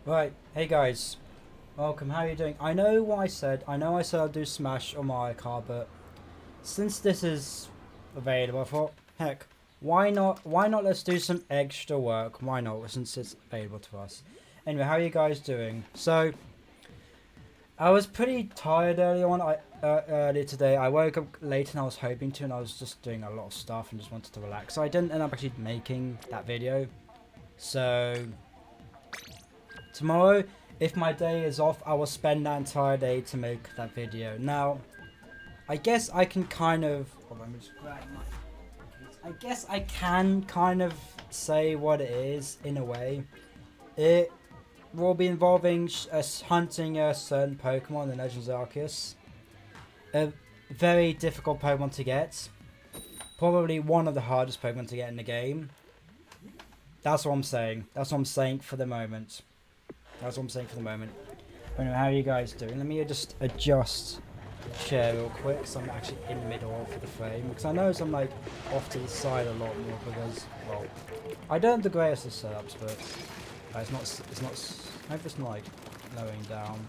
Right, hey guys, welcome. How are you doing? I know what I said. I know I said I'll do Smash or Mario Kart, but since this is available, I thought, heck, why not? Why not? Let's do some extra work. Why not? Since it's available to us. Anyway, how are you guys doing? So, I was pretty tired earlier today. I woke up late and I was hoping to, and I was just doing a lot of stuff and just wanted to relax. So I didn't end up actually making that video. So tomorrow, if my day is off, I will spend that entire day to make that video. Now, I guess I can kind of... Hold on, let me just grab my... I guess I can kind of say what it is, in a way. It will be involving us hunting a certain Pokemon in Legends Arceus. A very difficult Pokemon to get. Probably one of the hardest Pokemon to get in the game. That's what I'm saying. That's what I'm saying for the moment. That's what I'm saying for the moment. Anyway, how are you guys doing? Let me just adjust the chair real quick, so I'm actually in the middle of the frame. Because I notice I'm like off to the side a lot more because, well, I don't have the greatest of setups, but I hope it's not like lowering down.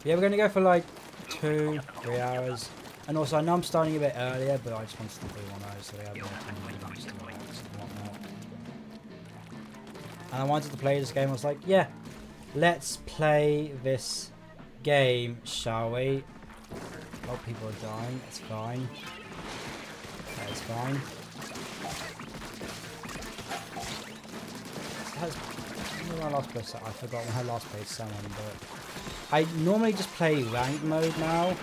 Yeah, we're going to go for like 2-3 hours. And also, I know I'm starting a bit earlier, but I just wanted to do one hour so we have more time to relax and whatnot. And I wanted to play this game. I was like, yeah, let's play this game, shall we? A lot of people are dying. It's fine. That is fine. When I last played, I forgot when I last played Salmon, but I normally just play ranked mode now,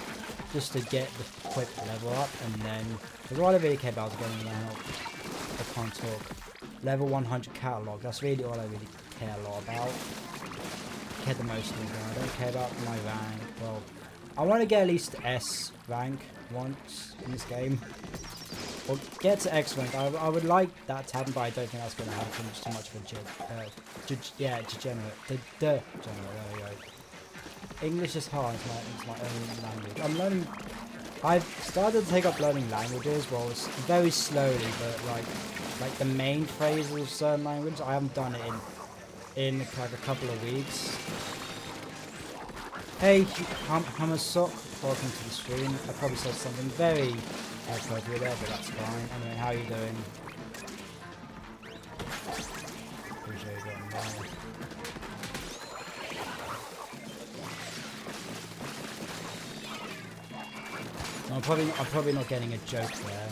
just to get the quick level up, and then because all I really care about is getting I can't talk. Level 100 catalog. That's really all I really care a lot about. Care the most in the game. I don't care about my rank. Well, I want to get at least S rank once in this game. Or get to X rank. I would like that to happen, but I don't think that's going to happen. It's too much of a degenerate. Degenerate. There we go. English is hard. It's my own language. I'm learning. I've started to take up learning languages. Well, it's very slowly, but like the main phrases of certain language, I haven't done it in like a couple of weeks. Hey, Hummersock, welcome to the stream. I probably said something very inappropriate there, but that's fine. Anyway, how are you doing? Appreciate you getting by. No, I'm probably not getting a joke there.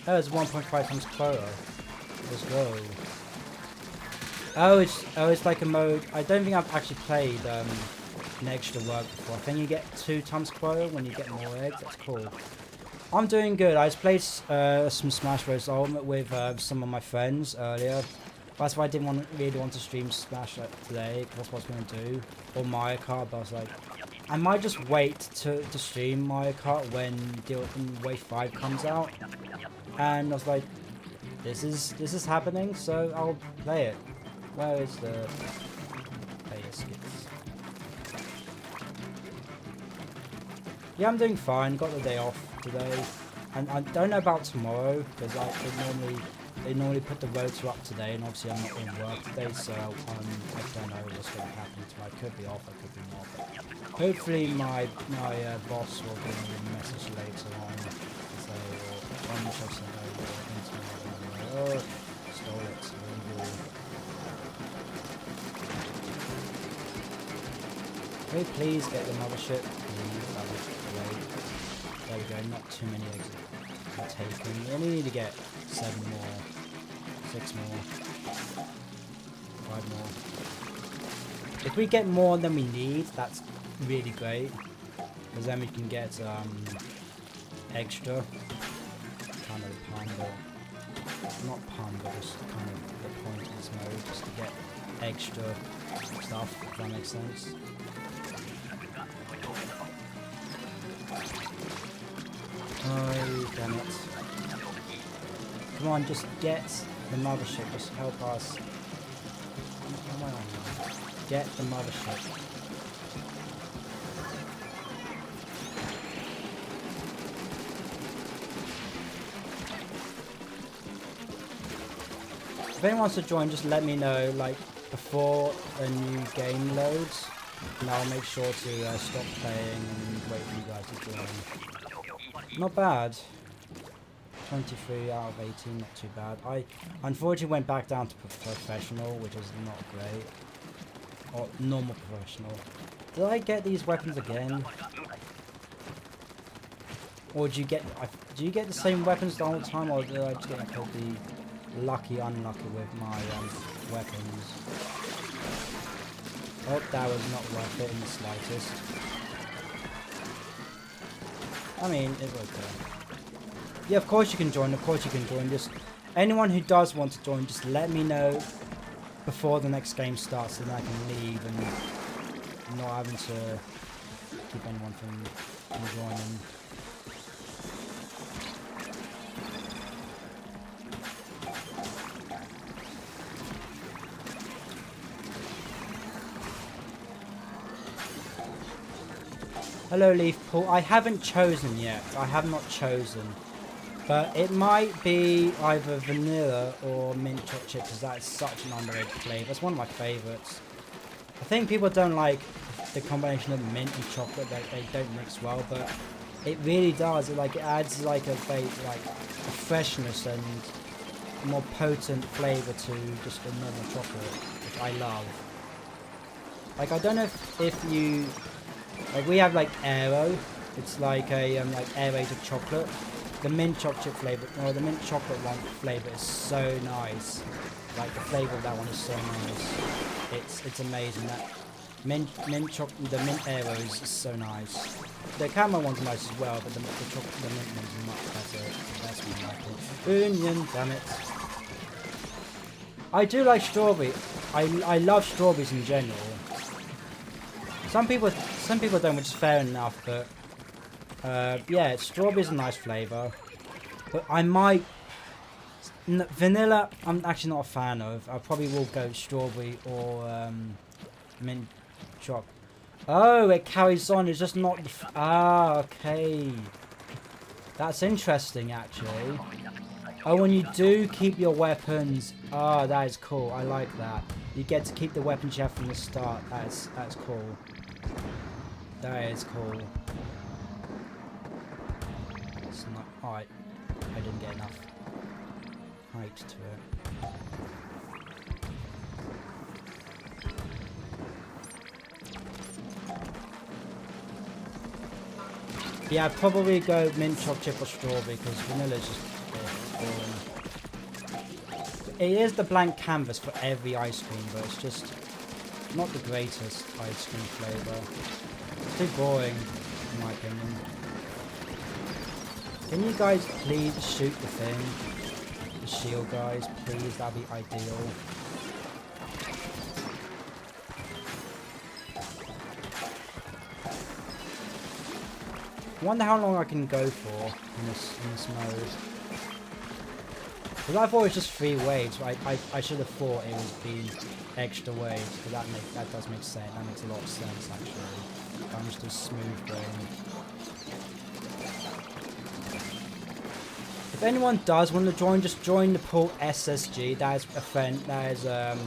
Oh, it's 1.5 times quota. Let's go. Oh, it's like a mode. I don't think I've actually played an extra work before. I think you get 2 times quota when you get more eggs. That's cool. I'm doing good. I just played some Smash Bros. Ultimate with some of my friends earlier. That's why I didn't really want to stream Smash today, because that's what I was going to do. Or Mario Kart, but I was like, I might just wait to stream Mario Kart when Wave 5 comes out. And I was like, this is happening, so I'll play it. Where is the player skits? Yeah, I'm doing fine. Got the day off today, and I don't know about tomorrow because they normally put the rotor up today, and obviously I'm not in work today, so I don't know what's going to happen tomorrow. I could be off, I could be not. Hopefully my boss will give me a message later on to say, or I'm just going to go into my stole it. Can we please get the mothership? Please, that was great. There we go, not too many eggs are taken. We only need to get 7 more, 6 more, 5 more. If we get more than we need, that's really great. Because then we can get Eggstra. Kind of the pun, but not pun, but just kind of the point of this mode, just to get extra stuff, if that makes sense. Oh, damn it. Come on, just get the mothership, just help us. What am I on now? Get the mothership. anyone wants to join, just let me know, like, before a new game loads. And I'll make sure to stop playing and wait for you guys to join. Not bad. 23 out of 18, not too bad. I unfortunately went back down to professional, which is not great. Or normal professional. Did I get these weapons again? Or do you get the same weapons the whole time, or did I just get the lucky unlucky with my weapons? Oh, that was not worth it in the slightest. I mean, it's okay. Yeah, of course you can join. Of course you can join. Just anyone who does want to join, just let me know before the next game starts, and I can leave and not having to keep anyone from joining. Hello, Leaf Pool. I haven't chosen yet. I have not chosen. But it might be either vanilla or mint chocolate chip, because that is such an underrated flavour. It's one of my favourites. I think people don't like the combination of mint and chocolate. They don't mix well, but it really does. It adds like a freshness and more potent flavour to just a normal chocolate, which I love. Like, I don't know if you... Like, we have, like, Aero. It's like a, aerated chocolate. The mint chocolate flavour, or the mint chocolate one flavour is so nice. Like, the flavour of that one is so nice. It's amazing. That the mint Aeros is so nice. The caramel one's nice as well, but the mint one's much better. That's one I like. Onion, damn it. I do like strawberry. I love strawberries in general. Some people don't, which is fair enough, but yeah, strawberry's a nice flavour. But I might... vanilla, I'm actually not a fan of. I probably will go strawberry or mint choc. Oh, it carries on. It's just not... okay. That's interesting, actually. Oh, when you do keep your weapons... Oh, that is cool. I like that. You get to keep the weapons you have from the start. That's cool. That is cool. It's not... Alright. I didn't get enough height to it. Yeah, I'd probably go mint chocolate chip or strawberry, because vanilla is just boring. It is the blank canvas for every ice cream, but it's just not the greatest ice cream flavour. It's too boring, in my opinion. Can you guys please shoot the thing? The shield, guys, please, that'd be ideal. I wonder how long I can go for in this mode. Because I thought it was just 3 waves. I should have thought it would be extra waves, but that does make sense. That makes a lot of sense, actually. I'm just a smooth brain. If anyone does want to join, just join the pool SSG. That is a friend. That is a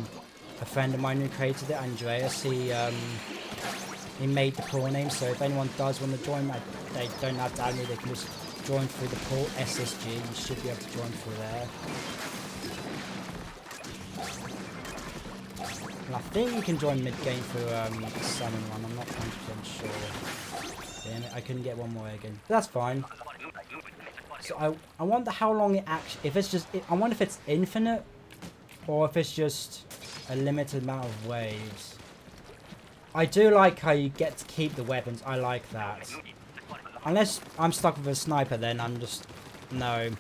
friend of mine who created it, Andreas. He made the pool name. So if anyone does want to join, they don't have to add me. They can just join through the pool SSG. You should be able to join through there. And I think you can join mid-game through Salmon Run. I'm not 100% sure. Damn it, I couldn't get one more again. But that's fine. So I wonder how long it actually... If it's just... I wonder if it's infinite, or if it's just a limited amount of waves. I do like how you get to keep the weapons. I like that. Unless I'm stuck with a sniper, then I'm just... No.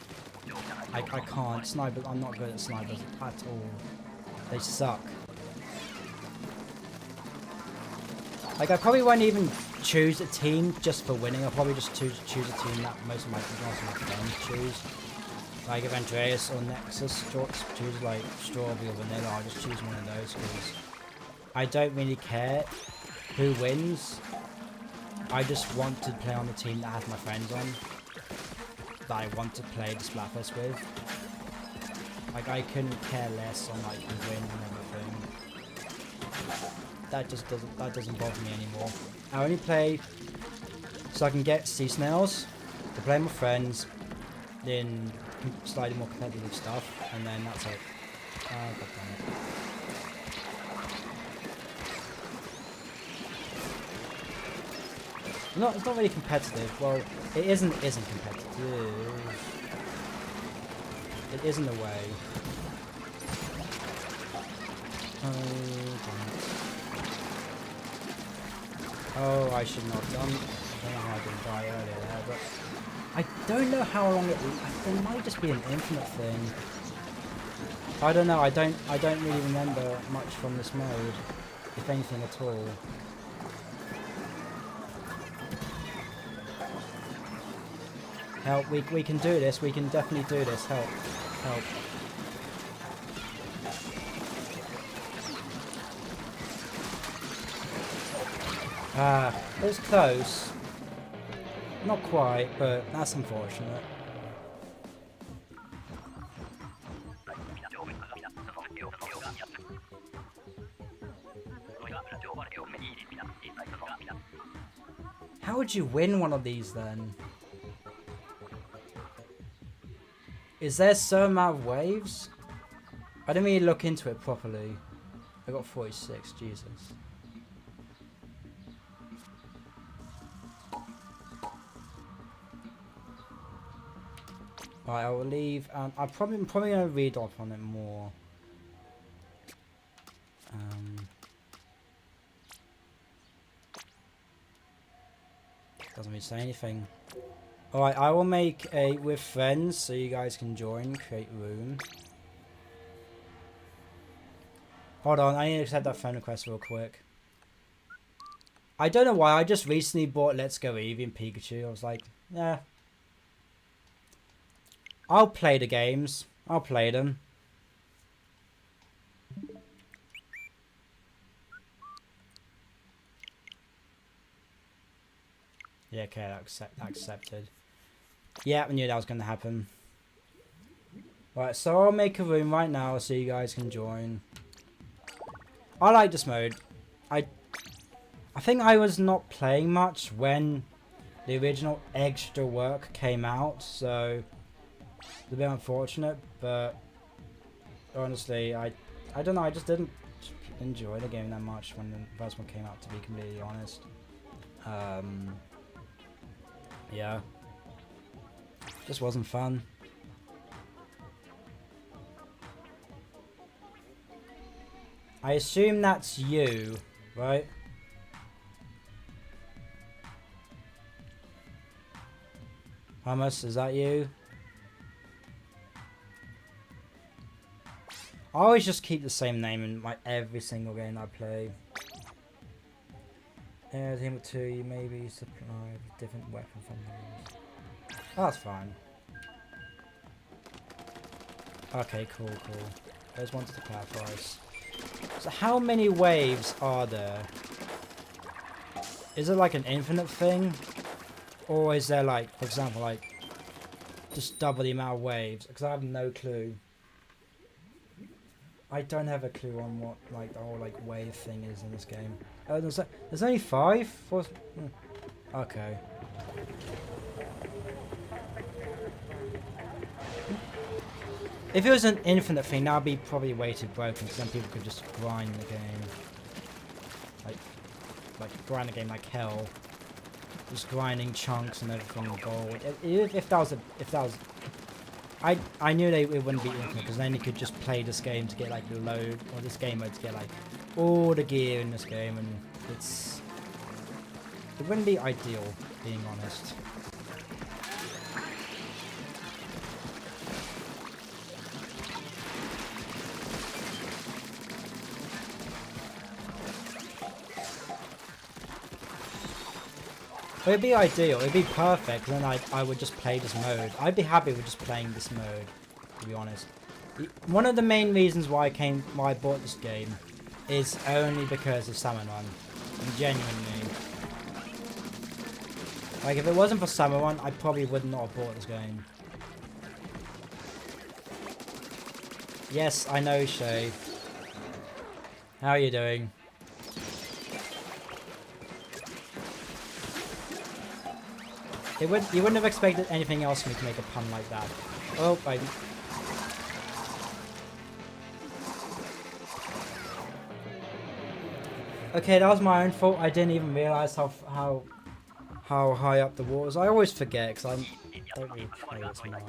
I can't. Sniper... I'm not good at snipers at all. They suck. Like, I probably won't even choose a team just for winning. I'll probably just choose a team that most of my friends choose. Like, if Andreas or Nexus choose, like, strawberry or vanilla, I'll just choose one of those, because I don't really care who wins. I just want to play on the team that has my friends on, that I want to play the Splatfest with. Like, I couldn't care less on like the win and everything. That doesn't bother me anymore. I only play so I can get sea snails, to play with my friends, then slightly more competitive stuff, and then that's it. God damn it. It's not really competitive. Well, it isn't competitive. It is in a way. Oh, damn it. Oh, I should not have done. I don't know how I didn't die earlier there, but I don't know how long it might just be an infinite thing. I don't know, I don't really remember much from this mode, if anything at all. Help, we can do this, we can definitely do this, help, help. Ah, it was close. Not quite, but that's unfortunate. How would you win one of these then? Is there some amount of waves? I didn't really look into it properly. I got 46, Jesus. Right, I will leave. I'm probably gonna read up on it more. Doesn't really say anything. Alright, I will make a with friends so you guys can join, create room. Hold on, I need to accept that friend request real quick. I don't know why, I just recently bought Let's Go Eevee and Pikachu. I was like, yeah. I'll play the games. I'll play them. Yeah, okay, accepted. Yeah, I knew that was going to happen. Right, so I'll make a room right now so you guys can join. I like this mode. I think I was not playing much when the original Eggstra work came out, so it's a bit unfortunate, but honestly, I don't know, I just didn't enjoy the game that much when the first one came out, to be completely honest. Yeah. Just wasn't fun. I assume that's you, right? Hummus, is that you? I always just keep the same name in every single game I play. Team 2, you maybe supply a different weapon from these. Oh, that's fine. Okay, cool. I just wanted to clarify. So how many waves are there? Is it like an infinite thing? Or is there like, for example, like just double the amount of waves? Because I have no clue. I don't have a clue on what like the whole like wave thing is in this game. Oh, there's only 5? Okay. If it was an infinite thing, that would be probably way too broken, because then people could just grind the game. Like grind the game like hell. Just grinding chunks and everything in gold. If that was I knew it wouldn't be infinite, because then you could just play this game to get like the load, or this game mode to get like all the gear in this game, and it wouldn't be ideal, being honest. It'd be ideal, it'd be perfect, then I would just play this mode. I'd be happy with just playing this mode, to be honest. One of the main reasons why I bought this game is only because of Salmon Run. And genuinely. Like, if it wasn't for Salmon Run, I probably would not have bought this game. Yes, I know, Shay. How are you doing? You wouldn't have expected anything else from me to make a pun like that. Oh, I... Okay, that was my own fault. I didn't even realize how high up the wall was. I always forget because I don't really play as much.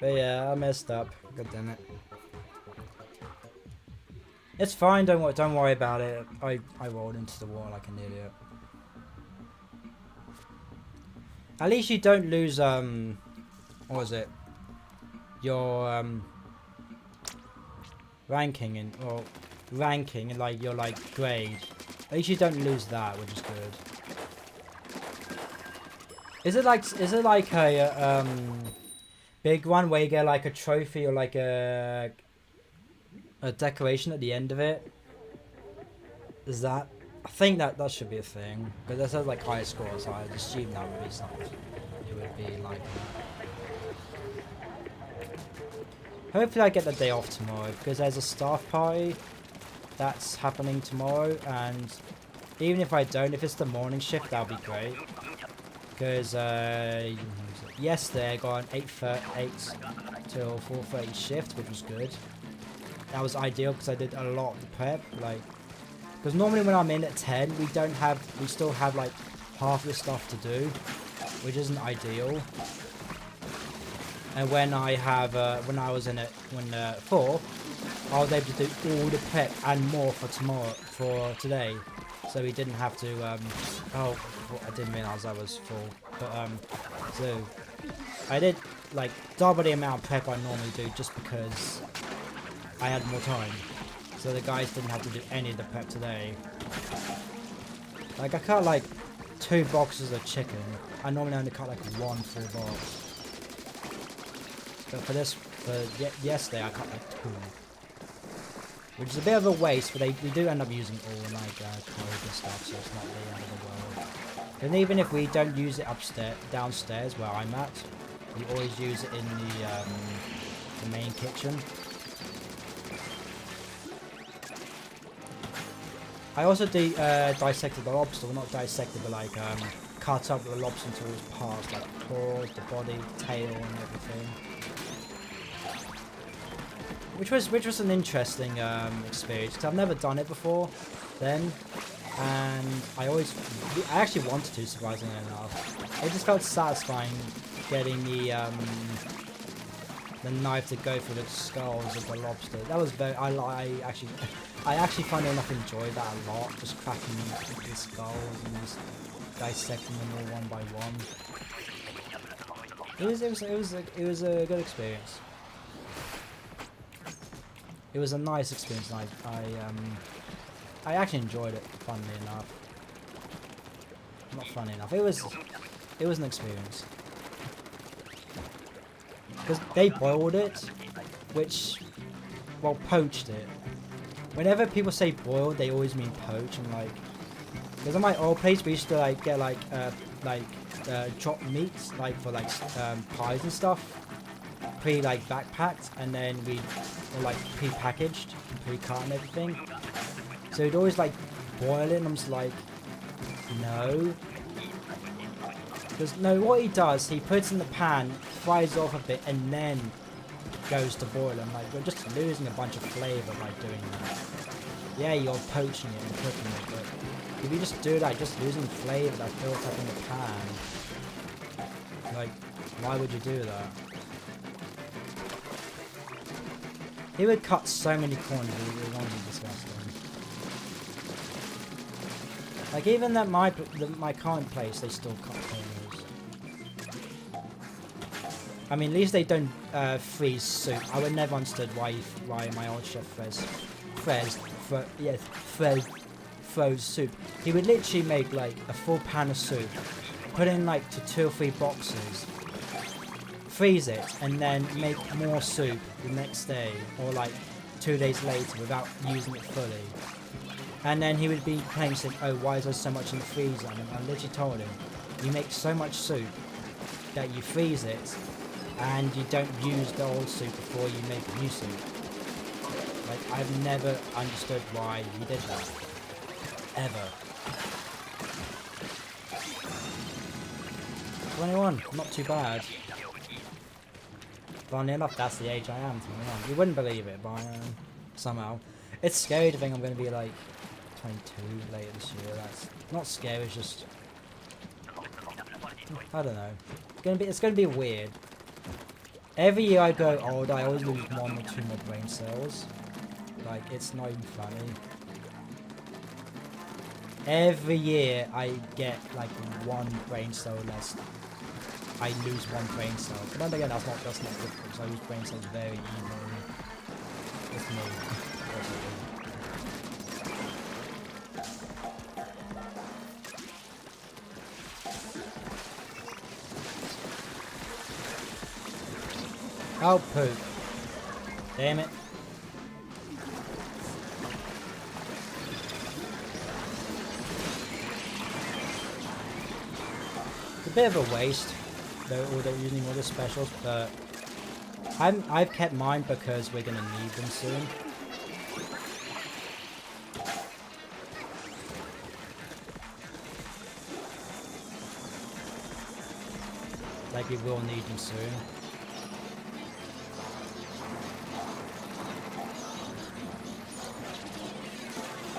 But yeah, I messed up. God damn it. It's fine. Don't worry about it. I rolled into the wall like an idiot. At least you don't lose what was it? Your ranking and like your like grade. At least you don't lose that, which is good. Is it like a big one where you get like a trophy or like a decoration at the end of it? Is that? I think that should be a thing because that says like high score, so I assume that would be something. It would be like that. Hopefully I get the day off tomorrow because there's a staff party that's happening tomorrow, and even if I don't, if it's the morning shift, that'll be great. Because yesterday I got an 8 till 4:30 shift, which was good. That was ideal because I did a lot of the prep, like, because normally when I'm in at 10, we still have like half the stuff to do, which isn't ideal. And when I was in at 4, I was able to do all the prep and more for today. So we didn't have to, oh, I didn't realise I was full. But, so, I did, like, double the amount of prep I normally do just because I had more time. So the guys didn't have to do any of the prep today. Like, I cut, like, 2 boxes of chicken. I normally only cut, like, 1 full box. But for yesterday, I cut, like, 2. Which is a bit of a waste, but we do end up using all like code and stuff, so it's not the end of the world. And even if we don't use it downstairs where I'm at, we always use it in the main kitchen. I also dissected the lobster, well, not dissected, but like cut up the lobster into all its parts, like the claws, the body, tail, and everything. Which was an interesting experience because I've never done it before then, and I actually wanted to, surprisingly enough. It just felt satisfying getting the knife to go through the skulls of the lobster. That was I actually find enough enjoy that a lot, just cracking the skulls and just dissecting them all one by one. It was a good experience. It was a nice experience, and I actually enjoyed it. Funnily enough, not funny enough. It was an experience because they boiled it, poached it. Whenever people say boiled, they always mean poach, and like, because on my old place we used to like get chopped meats like for like pies and stuff, backpacked, and then or like pre-packaged, pre-cut and everything. So he'd always like boil it, and I'm just like, no. Because no, what he does, he puts in the pan, fries off a bit, and then goes to boil. I'm like, you're just losing a bunch of flavour by doing that. Yeah, you're poaching it and cooking it, but if you just do that, just losing flavour that's built up in the pan. Like, why would you do that? He would cut so many corners, it would be disgusting. Like, even at my current place, they still cut corners. I mean, at least they don't freeze soup. I would never understood why my old chef froze soup. He would literally make like a full pan of soup, put in like to 2 or 3 boxes, freeze it, and then make more soup the next day or like 2 days later without using it fully. And then he would be saying, oh, why is there so much in the freezer? And I literally told him, you make so much soup, that you freeze it, and you don't use the old suit before you make a new suit. Like, I've never understood why he did that. Ever. 21, not too bad. Funny enough, that's the age I am, 21. You wouldn't believe it, but I am, somehow. It's scary to think I'm going to be like 22 later this year. That's not scary, it's just... I don't know. It's gonna be weird. Every year I grow older, I always lose 1 or 2 more brain cells. Like, it's not even funny. Every year I get like 1 brain cell less. I lose 1 brain cell. But then again, that's not difficult, because I lose brain cells very easily. It's me. Oh, poop. Damn it. It's a bit of a waste, though, using all the specials, but I've kept mine because we're gonna need them soon. Like, we will need them soon.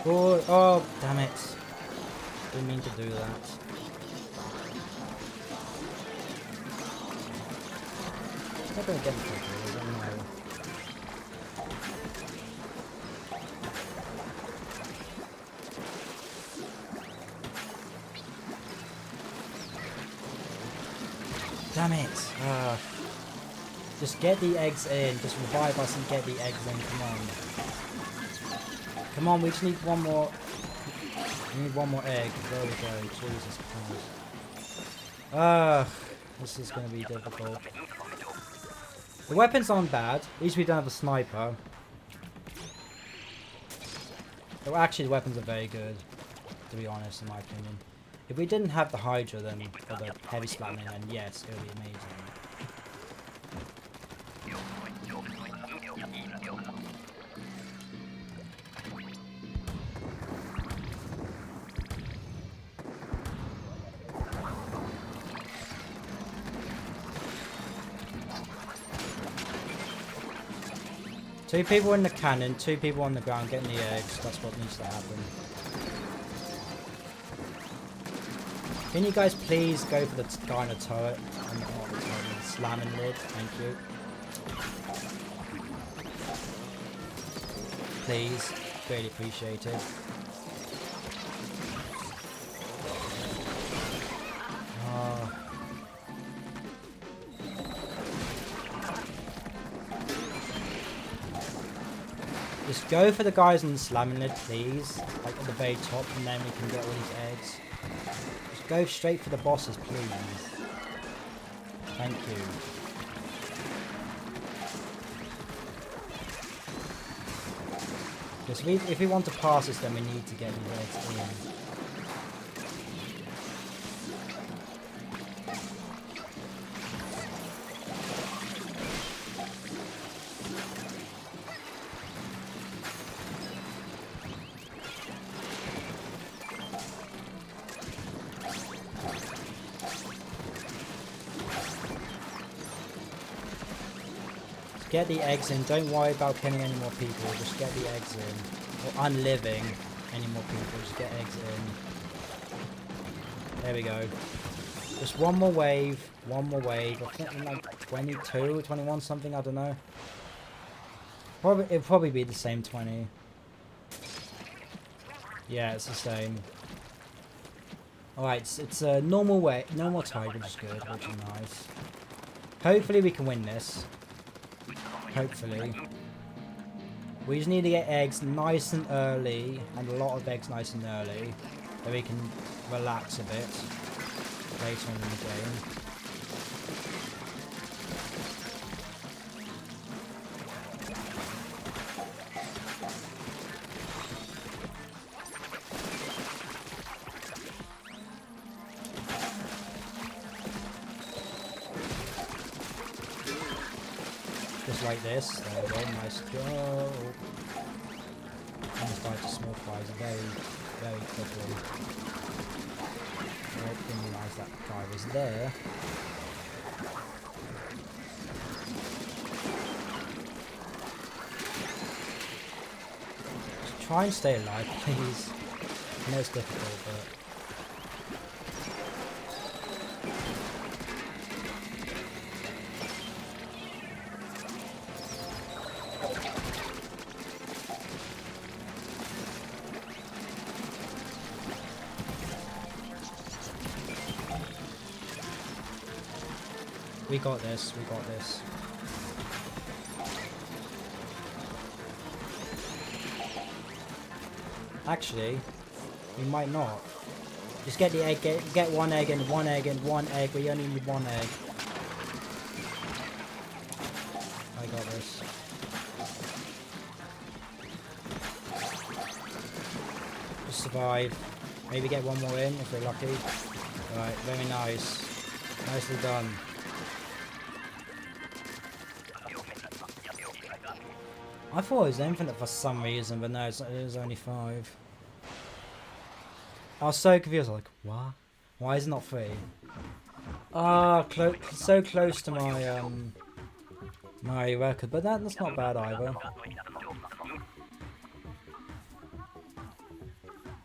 Oh, damn it. Didn't mean to do that. I'm not gonna get it quickly, I don't know. Damn it. Just get the eggs in. Just revive us and get the eggs in. Come on. Come on, we just need 1 more. We need 1 more egg. There we go. Jesus Christ. This is going to be difficult. The weapons aren't bad. At least we don't have a sniper. Well, actually, the weapons are very good, to be honest, in my opinion. If we didn't have the Hydra, then, or the heavy slamming, then yes, it would be amazing. Two people in the cannon, 2 people on the ground getting the eggs. That's what needs to happen. Can you guys please go for the guy in the turret? And not the turret, the slamming lid. Thank you. Please. Really appreciate it. Just go for the guys in the slamming lid, please. Like at the very top, and then we can get all these eggs. Just go straight for the bosses, please. Thank you. Because if we want to pass this, then we need to get these eggs in. Get the eggs in. Don't worry about killing any more people. Just get the eggs in. Or unliving any more people. Just get eggs in. There we go. Just 1 more wave. 1 more wave. I think like 22, 21 something. I don't know. It'll probably be the same 20. Yeah, it's the same. Alright, it's a normal way. Normal tide, which is good. Which is nice. Hopefully we can win this. Hopefully. We just need to get eggs nice and early, and a lot of eggs nice and early, so we can relax a bit later on in the game. Just like this. There we go. Nice job. Almost died to small fries very, very quickly. I didn't realise that guy was there. Just try and stay alive, please. I know it's difficult, but... We got this, we got this. Actually, we might not. Just get the egg, get one egg and one egg and one egg. We only need one egg. I got this. Just survive. Maybe get one more in if we're lucky. Alright, very nice. Nicely done. I thought it was infinite for some reason, but no, it was only 5. I was so confused, like, what? Why is it not 3? Ah, so close to my, my record, but that's not bad either.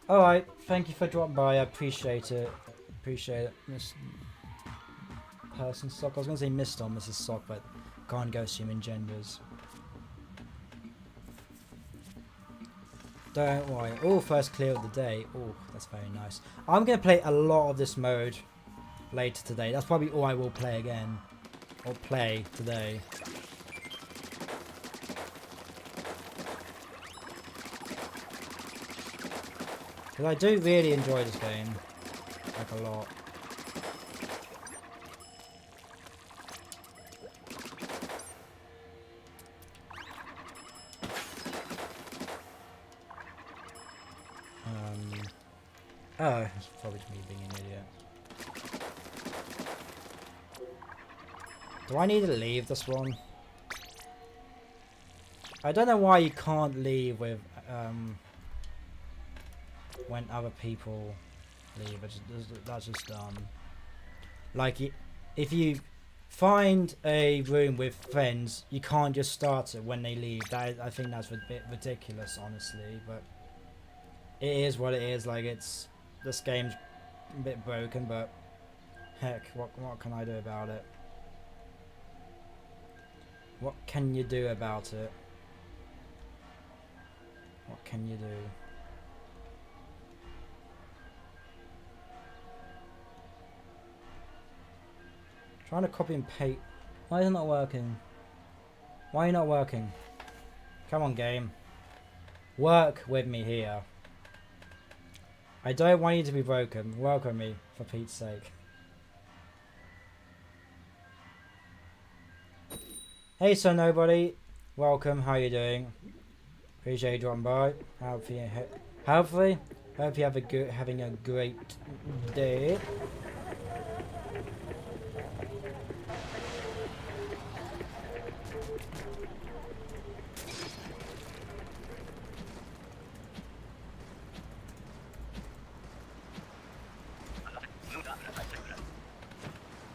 Alright, thank you for dropping by, I appreciate it. Appreciate it, Miss Person Sock. I was going to say Mr. or Mrs. Sock, but can't go assuming genders. Don't worry. Oh, first clear of the day. Oh, that's very nice. I'm going to play a lot of this mode later today. That's probably all I will play again. Or play today. Because I do really enjoy this game. Like a lot. Oh, it's probably me being an idiot. Do I need to leave this one? I don't know why you can't leave with when other people leave. That's just dumb. Like, if you find a room with friends, you can't just start it when they leave. I think that's a bit ridiculous, honestly. But it is what it is. Like, this game's a bit broken, but heck, what can I do about it? What can you do about it? What can you do? Trying to copy and paste. Why is it not working? Why are you not working? Come on, game. Work with me here. I don't want you to be broken. Welcome me, for Pete's sake. Hey, so nobody. Welcome. How you doing? Appreciate you dropping by. Hopefully, hope you have having a great day.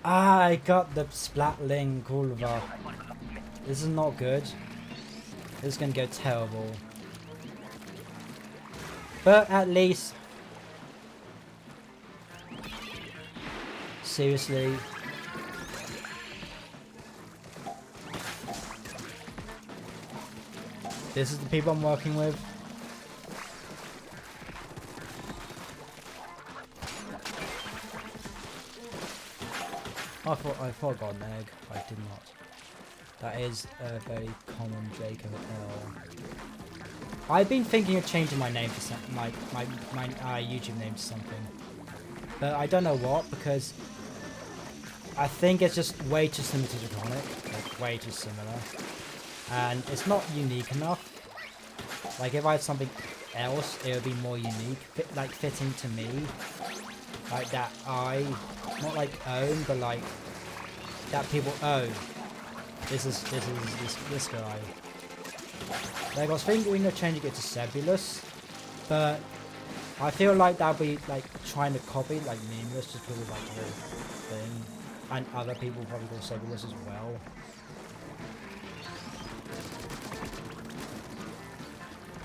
Ah, I got the Splatling Culver. This is not good. This is gonna go terrible. But at least... Seriously. This is the people I'm working with. I thought I got an egg. I did not. That is a very common Draco L. I've been thinking of changing my name to my YouTube name to something, but I don't know what, because I think it's just way too similar to Draconic, like way too similar, and it's not unique enough. Like if I had something else, it would be more unique, like fitting to me, like that I, not like own, but like that people own. this guy. Like, I was thinking of changing it to Sebulous, but I feel like that'd be like trying to copy like Meaningless just because of like the whole thing, and other people probably call Sebulous as well.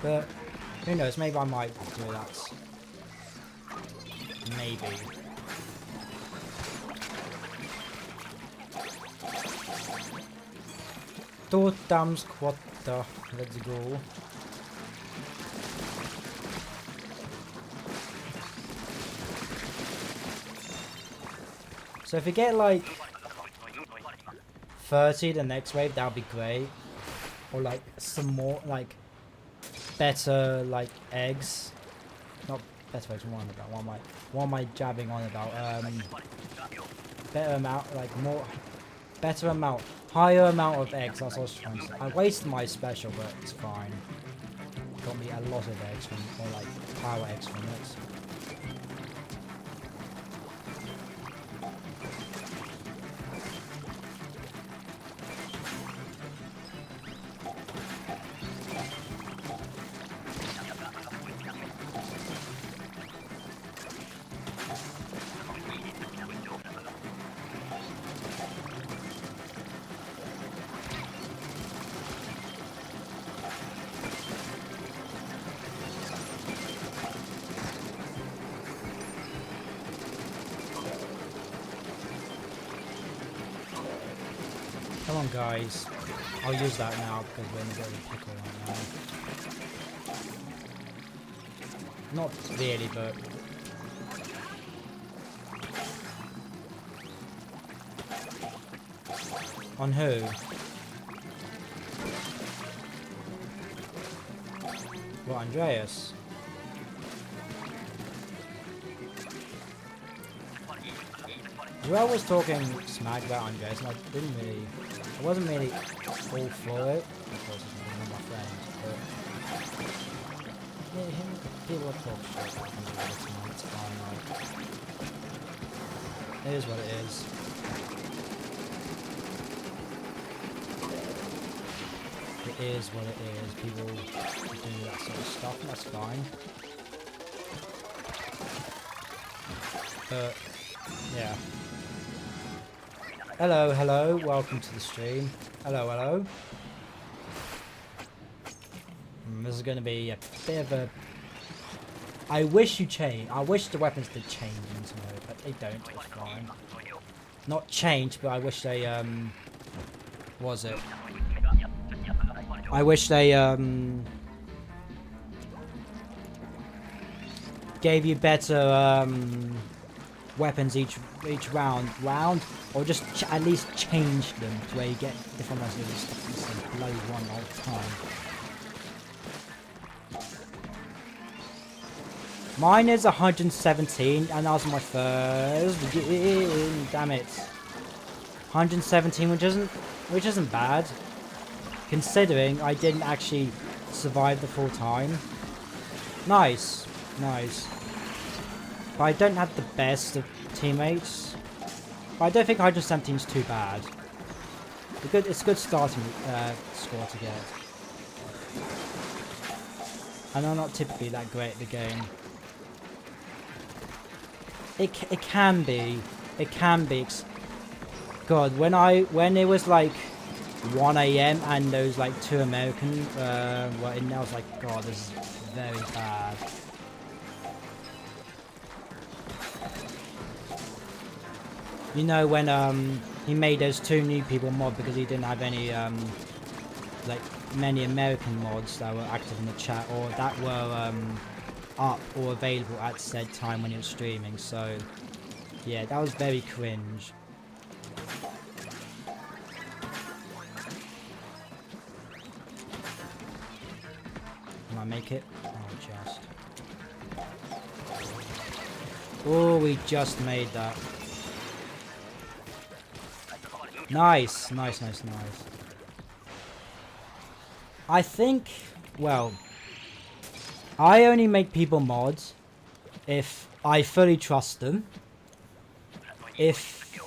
But who knows? Maybe I might do that. Maybe. Two times quarter. Let's go. So if we get like 30 the next wave, that would be great. Or like some more like better like eggs. Not better eggs, what am I jabbing on about? Better amount, like more better amount, higher amount of eggs, that's what I was trying to say. I wasted my special, but it's fine. Got me a lot of eggs from, or like power eggs from it. Come on, guys. I'll use that now because we're in a bit of a pickle right now. Not really, but... On who? What, Andreas? Well, I was talking smack about Andreas and I wasn't really all for it. Of course, he's not one of my friends, but yeah, people talk shit about him all the time. It's fine, like, it is what it is. It is what it is. People do that sort of stuff, and that's fine. But yeah. Hello, hello, welcome to the stream. Hello, hello. This is going to be a bit of a... I wish the weapons did change into mode, but they don't, it's fine. Not change, but I wish they, was it? I wish they, gave you better, weapons each round, or just at least change them to where you get different ones and just the same bloody one all the time. Mine is 117, and that was my first game. Damn it, 117, which isn't bad, considering I didn't actually survive the full time. Nice, nice. But I don't have the best of teammates. But I don't think 117 is too bad. It's a good starting score to get. And I'm not typically that great at the game. It can be. It can be. God, when it was like 1 AM and those like 2 American were in there, I was like, God, this is very bad. You know, when he made those 2 new people mod because he didn't have any like many American mods that were active in the chat or that were up or available at said time when he was streaming. So yeah, that was very cringe. Can I make it? Oh, just. Oh, we just made that. Nice, nice, nice, nice. I think, well, I only make people mods if I fully trust them. If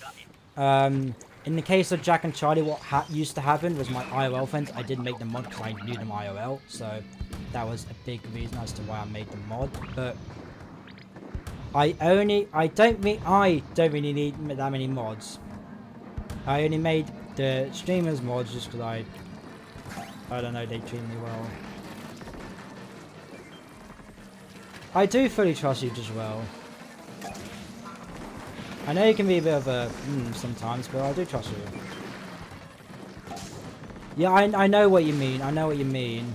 In the case of Jack and Charlie, what used to happen was my IOL friends, I did make the mod because I knew them IOL, so that was a big reason as to why I made the mod. But I don't really need that many mods. I only made the streamers mods just because I don't know, they treat me well. I do fully trust you as well. I know you can be a bit of a sometimes, but I do trust you. Yeah, I know what you mean. I know what you mean.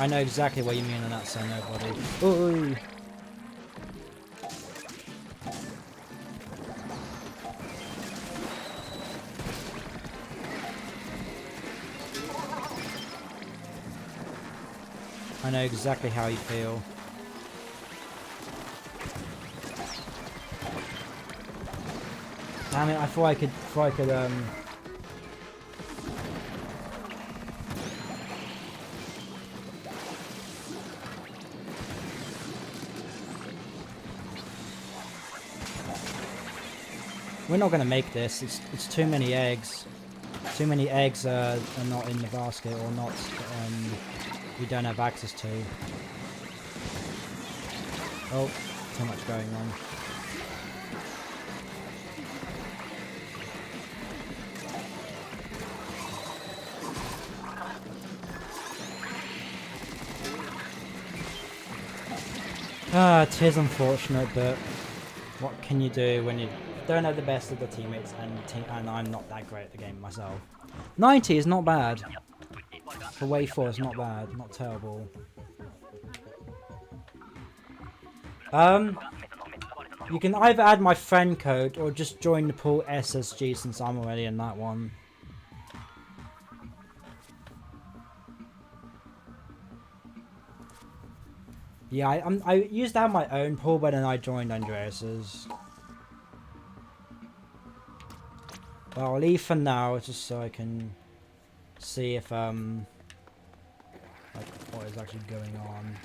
I know exactly what you mean on that, so nobody. Ooh. I know exactly how you feel. Damn it, I thought I could We're not gonna make this. It's too many eggs. Too many eggs are not in the basket or not we don't have access to. Oh, too much going on. It is unfortunate, but what can you do when you don't have the best of the teammates and I'm not that great at the game myself. 90 is not bad. For wave 4 it's not bad, not terrible. You can either add my friend code or just join the pool SSG since I'm already in that one. Yeah, I used to have my own pool, but then I joined Andreas's. Well, I'll leave for now, just so I can see if like what is actually going on.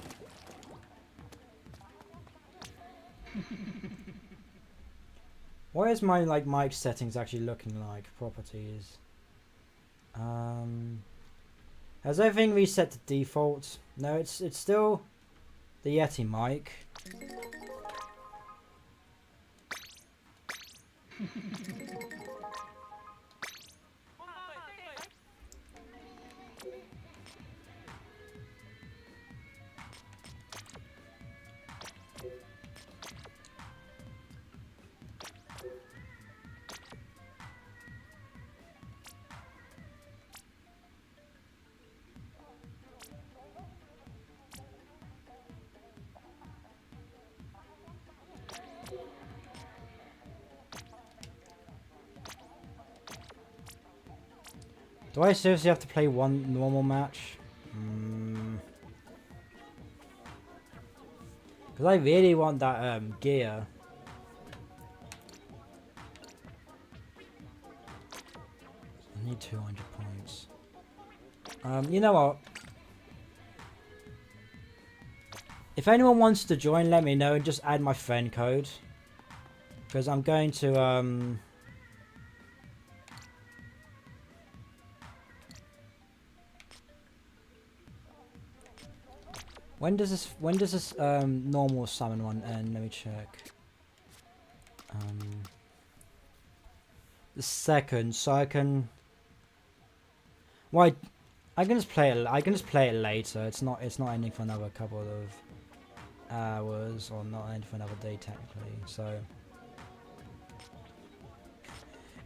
What is my mic settings actually looking like? Properties. Has everything reset to default? No, it's still the Yeti mic. Do I seriously have to play one normal match? Because I really want that gear. I need 200 points. You know what? If anyone wants to join, let me know and just add my friend code. Because I'm going to When does this normal Salmon Run end? Let me check. The 2nd, so I can. Why? I can just play it. I can just play it later. It's not ending for another couple of hours, or not ending for another day technically. So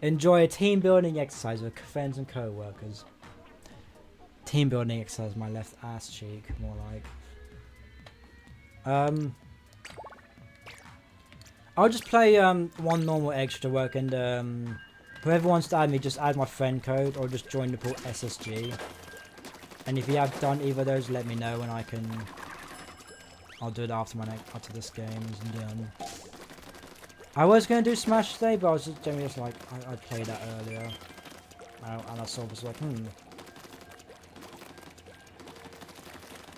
enjoy a team building exercise with friends and co-workers. Team building exercise, my left ass cheek, more like. I'll just play one normal Eggstra work, and whoever wants to add me, just add my friend code or just join the pool SSG. And if you have done either of those, let me know and I'll do it after this game is done. I was gonna do Smash today, but I was just generally like I played that earlier, and I saw was like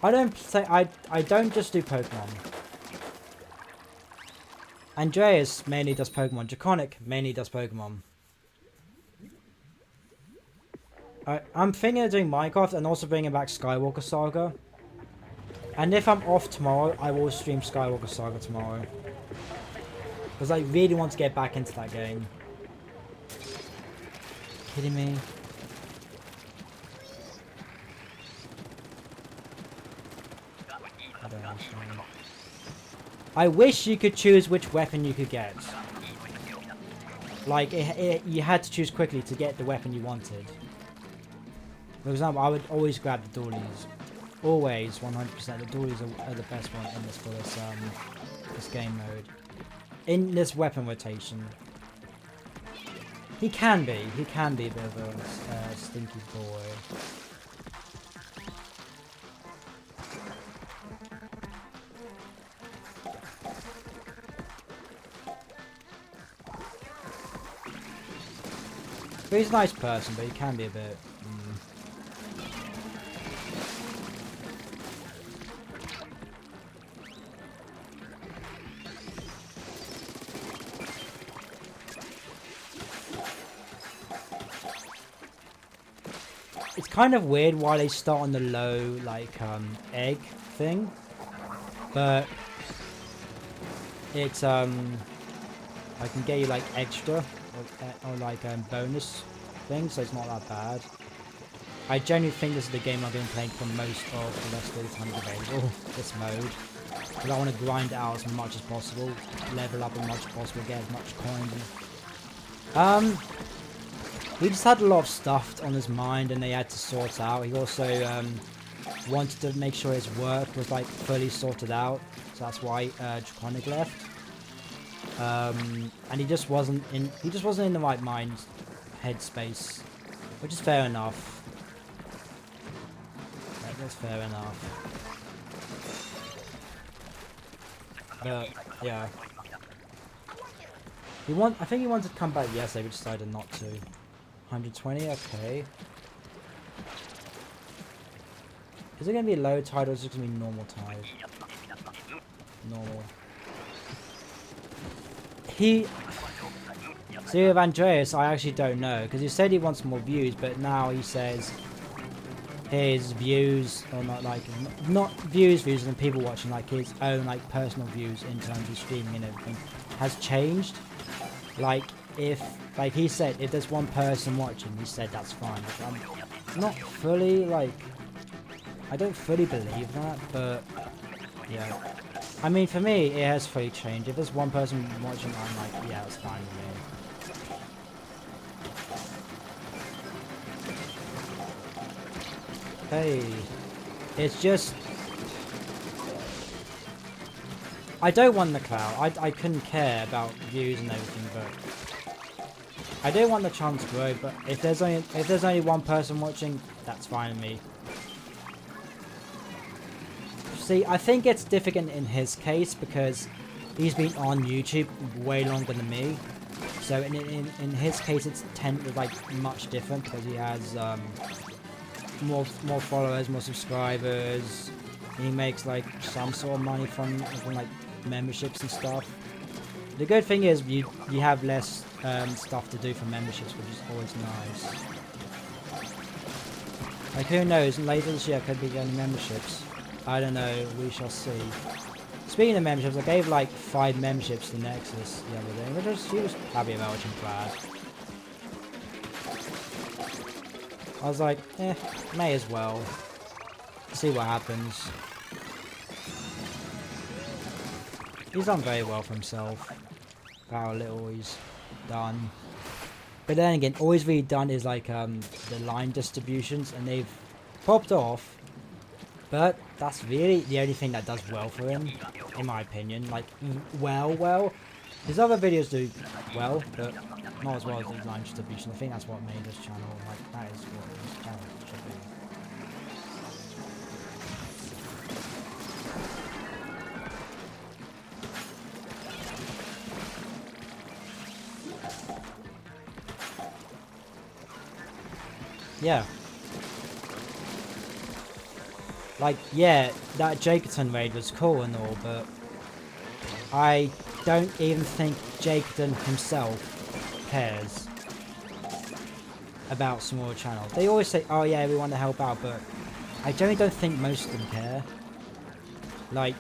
I don't just do Pokemon. Andreas mainly does Pokemon. Draconic mainly does Pokemon. I'm thinking of doing Minecraft and also bringing back Skywalker Saga. And if I'm off tomorrow, I will stream Skywalker Saga tomorrow. Because I really want to get back into that game. Kidding me? I wish you could choose which weapon you could get. Like, you had to choose quickly to get the weapon you wanted. For example, I would always grab the Doolies. Always, 100%. The Doolies are the best one in this for this game mode. In this weapon rotation. He can be a bit of a stinky boy. But he's a nice person, but he can be a bit... It's kind of weird why they start on the low, like, egg thing. But... It's, I can get you, like, extra. Or like bonus things, so it's not that bad. I genuinely think this is the game I've been playing for most of the rest of the time available, this mode. Because I want to grind it out as much as possible, level up as much as possible, get as much coins. He just had a lot of stuff on his mind and they had to sort out. He also wanted to make sure his work was like fully sorted out, so that's why Draconic left. And he just wasn't in the right mind headspace, which is fair enough. That's fair enough. But yeah, I think he wanted to come back yesterday, but decided not to. 120, okay. Is it gonna be low tide or is it gonna be normal tide? Normal. See, with Andreas, I actually don't know, because he said he wants more views, but now he says his views, or not views and people watching, like his own like personal views in terms of streaming and everything, has changed. Like he said, if there's one person watching, he said that's fine. I'm not fully I don't fully believe that, but yeah. I mean, for me, it has fully changed. If there's one person watching, I'm like, yeah, it's fine with me. Hey, it's just... I don't want the clout. I couldn't care about views and everything, but... I do want the chance to grow, but if there's only one person watching, that's fine with me. See, I think it's difficult in his case because he's been on YouTube way longer than me. So in his case, it's much different because he has more followers, more subscribers. He makes like some sort of money from like memberships and stuff. The good thing is you have less stuff to do for memberships, which is always nice. Like who knows? Later this year I could be getting memberships. I don't know, we shall see. Speaking of memberships, I gave like 5 memberships to Nexus the other day, which she was happy about, which I'm glad. I was like, may as well. See what happens. He's done very well for himself. How little he's done. But then again, all he's really done is like the line distributions, and they've popped off. But that's really the only thing that does well for him, in my opinion. Like, well. His other videos do well, but not as well as the line distribution. I think that's what made his channel, like, that is what his channel should be. Yeah. Like, yeah, that Jacoton raid was cool and all, but I don't even think Jaketon himself cares about smaller channels. They always say, oh yeah, we want to help out, but I generally don't think most of them care. Like,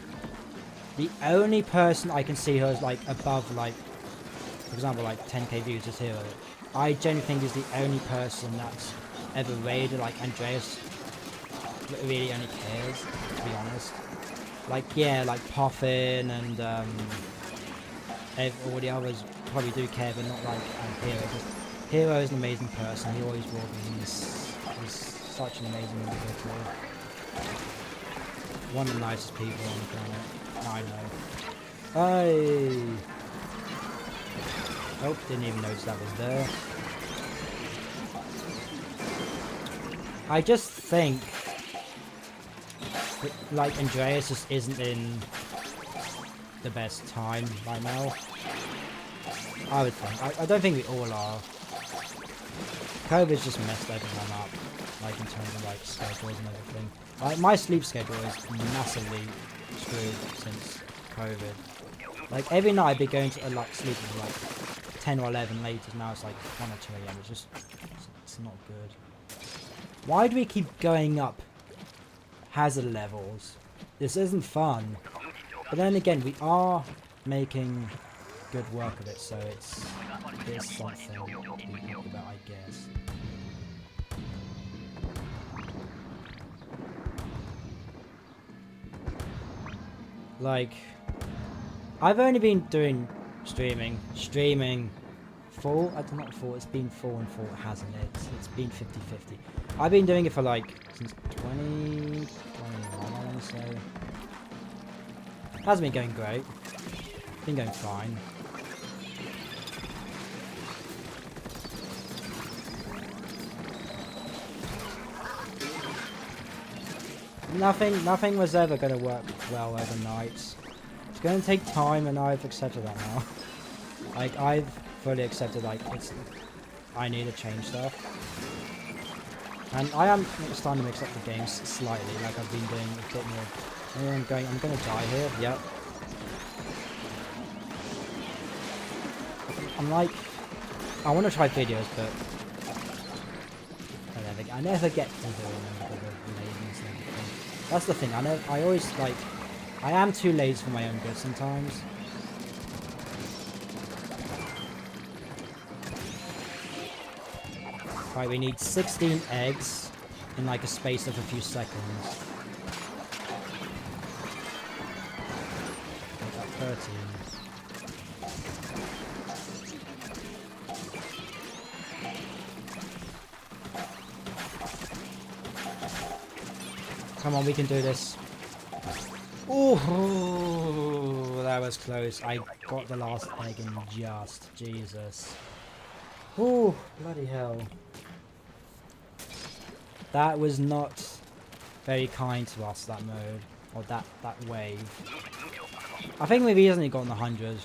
the only person I can see who is like above, like, for example, like 10k views is Hero. I genuinely think is the only person that's ever raided, like Andreas really only cares, to be honest. Like, yeah, like Puffin and all the others probably do care, but not like Hero. Hero is an amazing person, he always will be. He's such an amazing individual. One of the nicest people on the planet. I know. Hey! Oh, didn't even notice that was there. I just think that, like, Andreas just isn't in the best time right now. I would think. I don't think we all are. COVID's just messed everyone up, like in terms of like schedules and everything. Like my sleep schedule is massively screwed since COVID. Like every night I'd be going to like sleeping like 10 or 11 later. Now it's like 1 or 2 a.m. It's just it's not good. Why do we keep going up hazard levels? This isn't fun. But then again, we are making good work of it, so it's something to be happy about, I guess. Like, I've only been doing streaming full, not full, it's been full and full, hasn't it? It's been 50-50. I've been doing it for like, since 2021, I want to say. Hasn't been going great. Been going fine. Nothing was ever going to work well overnight. It's going to take time, and I've accepted that now. Like, I've fully accepted, like, I need to change stuff. And I am starting to mix up the games slightly, like I've been doing a bit more. I'm going to die here, yep. I'm like, I want to try videos, but I never get to doing them because of laziness and everything. That's the thing, I always, like, I am too lazy for my own good sometimes. Right, we need 16 eggs in like a space of a few seconds. Got 13. Come on, we can do this. Ooh, that was close. I got the last egg in just. Jesus. Ooh, bloody hell. That was not very kind to us, that mode. Or that wave. I think we've easily gotten the 100.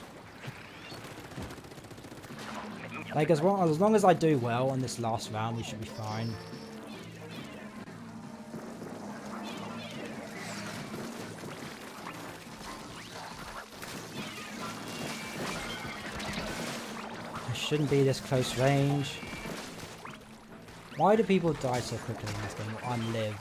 Like, as long as I do well in this last round, we should be fine. Shouldn't be this close range. Why do people die so quickly in this game or unlive?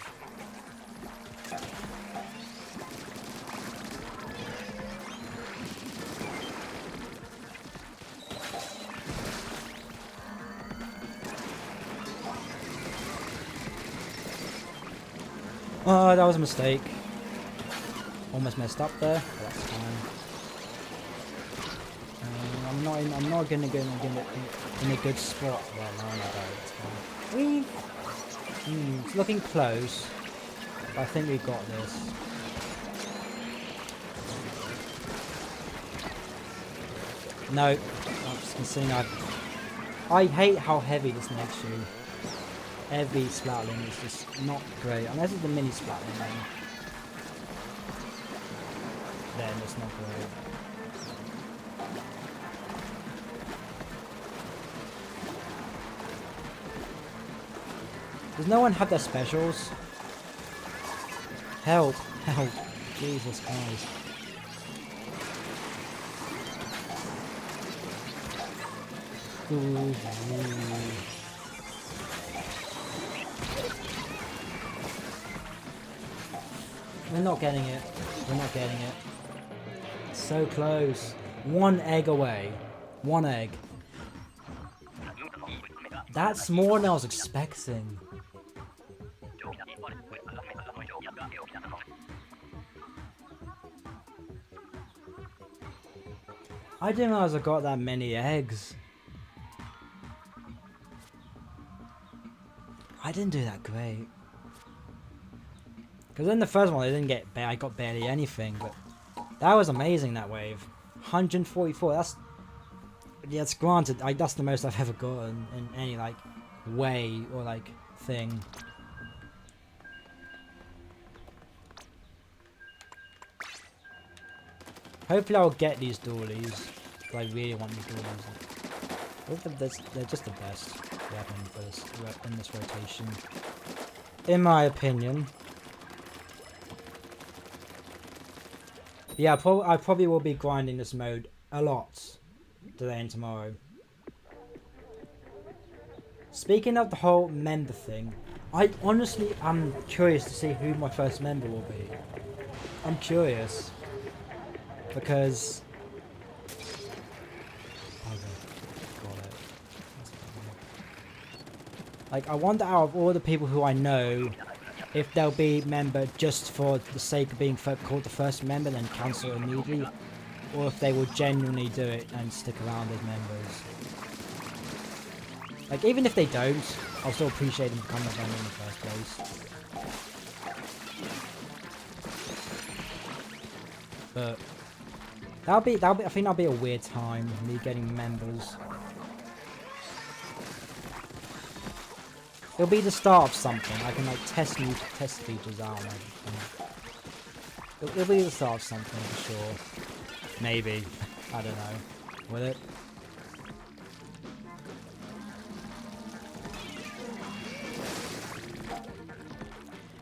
Oh, that was a mistake. Almost messed up there, but that's fine. I'm not gonna get in a good spot right now. It's fine. It's looking close, but I think we've got this. No, I'm just considering I hate how heavy this makes you. Every splatling is just not great, unless it's the mini splatling then it's not great. Does no one have their specials? Help! Help! Jesus Christ. Ooh. We're not getting it. We're not getting it. So close. One egg away. One egg. That's more than I was expecting. I didn't realize I got that many eggs. I didn't do that great. Because in the first one, I got barely anything, but that was amazing, that wave. 144, yeah, it's granted, that's the most I've ever gotten in any, like, way or, like, thing. Hopefully I'll get these doolies, because I really want these doolies. They're just the best weapon for in this rotation. In my opinion. Yeah, I probably will be grinding this mode a lot today and tomorrow. Speaking of the whole member thing, I honestly am curious to see who my first member will be. I'm curious. Because... like, I wonder out of all the people who I know, if they'll be member just for the sake of being called the first member and then cancel immediately, or if they will genuinely do it and stick around as members. Like, even if they don't, I'll still appreciate them becoming a member in the first place. But I think that'll be a weird time, me getting members. It'll be the start of something. I can like test features out and everything. It'll be the start of something for sure. Maybe. I don't know. Will it?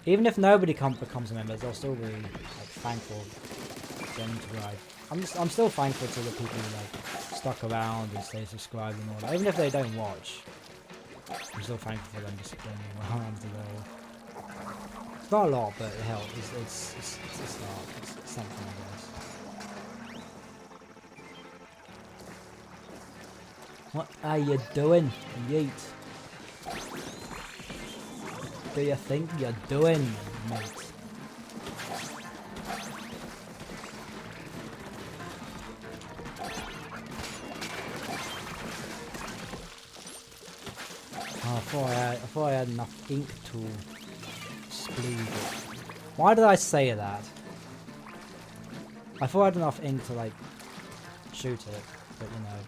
Even if nobody becomes a member, they'll still be like thankful for them to ride. I'm still thankful to the people who like stuck around and stay subscribed and all that. Even if they don't watch. I'm still thankful for them just staying around as well. It's not a lot, but it helps. It's a start. It's something, I guess. What are you doing, Yeet? What do you think you're doing, mate? I thought I had enough ink to spleed it. Why did I say that? I thought I had enough ink to like shoot it, but you know,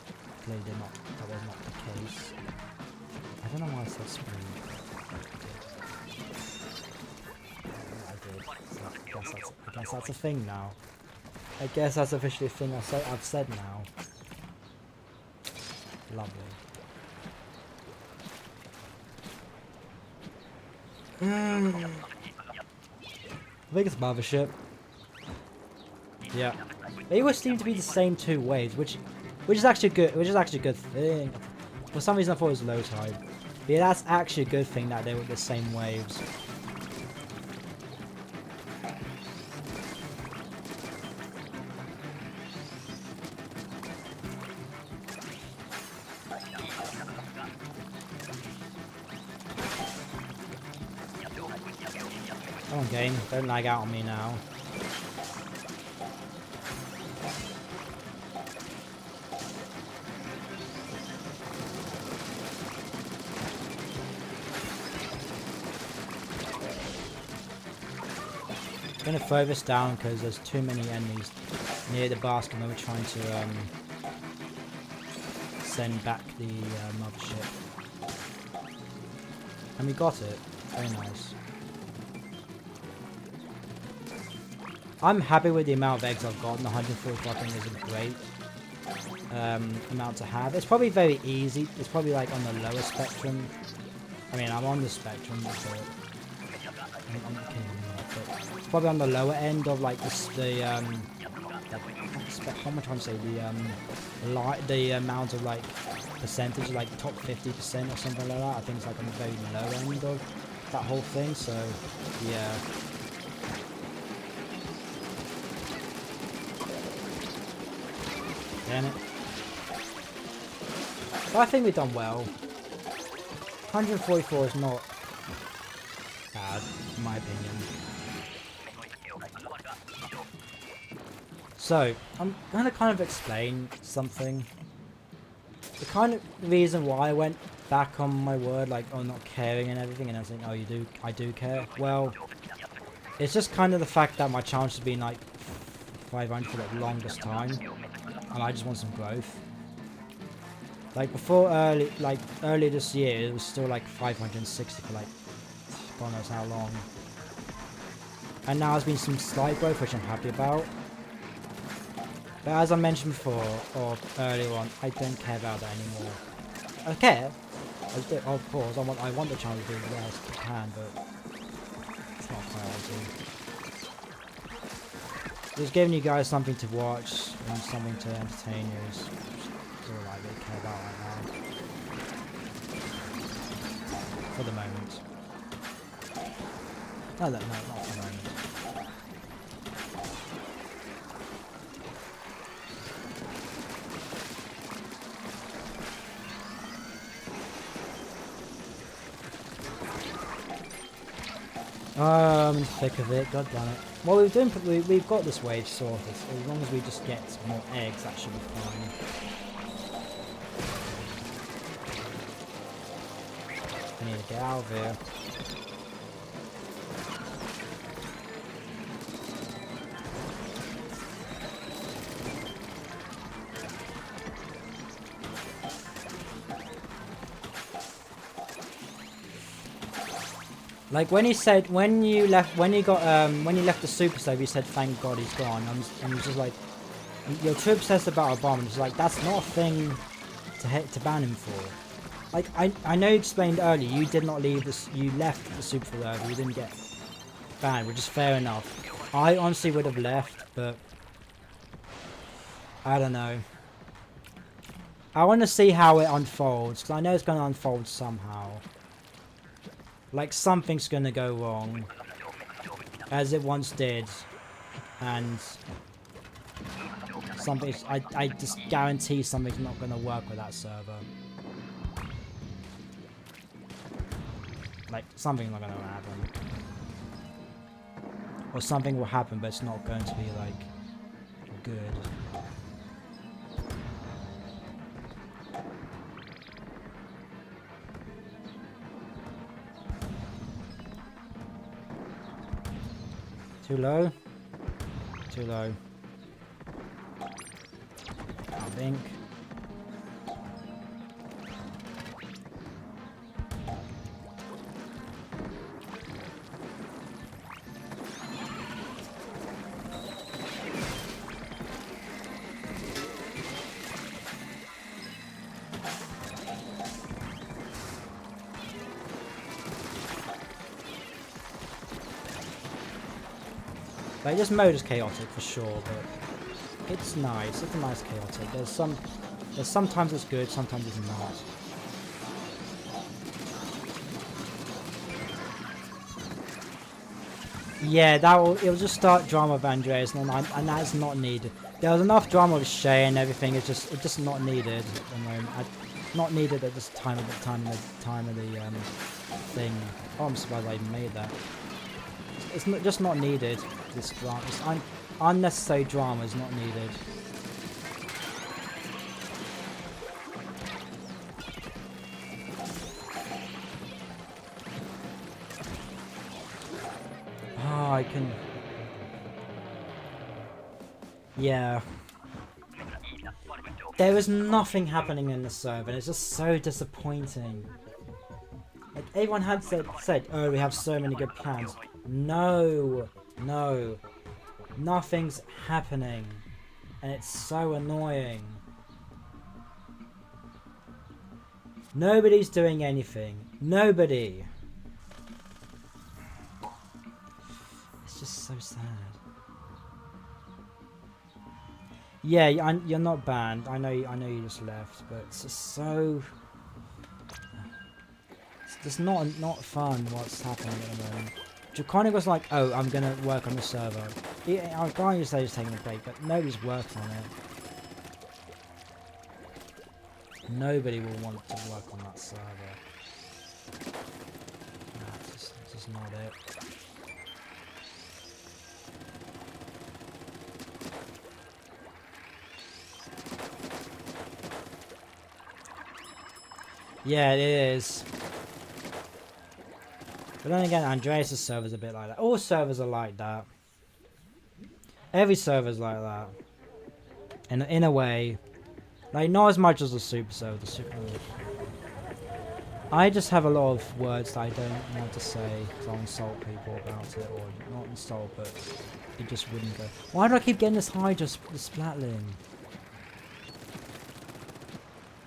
clearly that was not the case. I don't know why I said spleed. I guess that's a thing now. I guess that's officially a thing I've said now. Lovely. I think it's Mothership. Yeah. They always seem to be the same two waves, which is actually good. Which is actually a good thing. For some reason, I thought it was low tide. But yeah, that's actually a good thing that they were the same waves. Come on, game. Don't lag out on me now. I'm gonna throw this down because there's too many enemies near the basket when we're trying to send back the mothership. And we got it. Very nice. I'm happy with the amount of eggs I've gotten. 144 I think is a great amount to have. It's probably very easy. It's probably like on the lower spectrum. I mean, I'm on the spectrum, so it's probably on the lower end of like the How much I'm say the amount of like percentage, like top 50% or something like that. I think it's like on the very low end of that whole thing. So yeah. Damn it. But I think we've done well. 144 is not bad, in my opinion. So, I'm going to kind of explain something. The kind of reason why I went back on my word, like, oh, not caring and everything, and I was like, oh, I do care. Well, it's just kind of the fact that my challenge has been, like, 500 for the longest time, and I just want some growth. Like, before early this year, it was still, like, 560 for, like, God knows how long. And now there's been some slight growth, which I'm happy about. But as I mentioned before, or earlier on, I don't care about that anymore. I care, of course. I want the channel to do the best I can, but it's not a priority. Just giving you guys something to watch and something to entertain you is all I really care about right now. For the moment. No, not for the moment. I'm in the thick of it, god damn it. Well, we've got this wave sorted, so as long as we just get more eggs, that should be fine. I need to get out of here. Like when you left the super save, you said thank God he's gone, and he's just like, you're too obsessed about a bomb, and it's like that's not a thing to ban him for. Like I know you explained earlier, you did not leave this, you left the super for early, you didn't get banned, which is fair enough. I honestly would have left, but I don't know. I want to see how it unfolds, because I know it's going to unfold somehow. Like, something's gonna go wrong. As it once did. And... I just guarantee something's not gonna work with that server. Like, something's not gonna happen. Or something will happen, but it's not going to be, like, good. Too low? Too low. I think. Like, this mode is chaotic for sure, but it's nice. It's a nice chaotic. There's sometimes it's good, sometimes it's not. Yeah, it'll just start drama with Andreas, and that's not needed. There was enough drama with Shay and everything. It's just not needed at the moment. Not needed at this time of the thing. Oh, I'm surprised I even made that. It's just not needed. This drama, unnecessary drama is not needed. Oh, I can. Yeah. There was nothing happening in the server, and it's just so disappointing. Like everyone had said, oh, we have so many good plans. No. No. Nothing's happening. And it's so annoying. Nobody's doing anything. Nobody. It's just so sad. Yeah, you're not banned. I know you just left, but it's just so... It's just not fun what's happening at the moment. Draconic was like, oh, I'm going to work on the server. I can't just say he's taking a break, but nobody's worked on it. Nobody will want to work on that server. Nah, it's just not it. Yeah, it is. But then again, Andreas' server's a bit like that. All servers are like that. Every server's like that. In a way. Like, not as much as the super server. I just have a lot of words that I don't want to say because I'll insult people about it. Or not insult, but it just wouldn't go. Why do I keep getting this high just the splatling?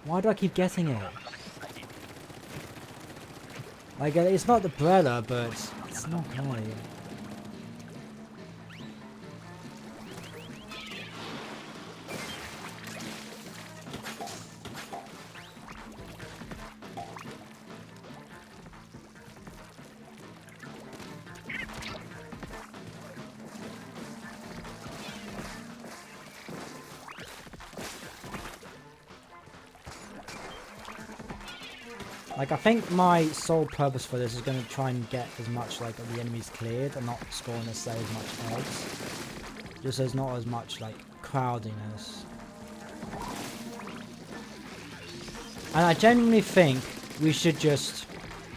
Why do I keep getting it? Like, it's not the Brella, but it's not great. Like, I think my sole purpose for this is going to try and get as much, like, of the enemies cleared and not scoring as much eggs. Just so there's not as much, like, crowdiness. And I genuinely think we should just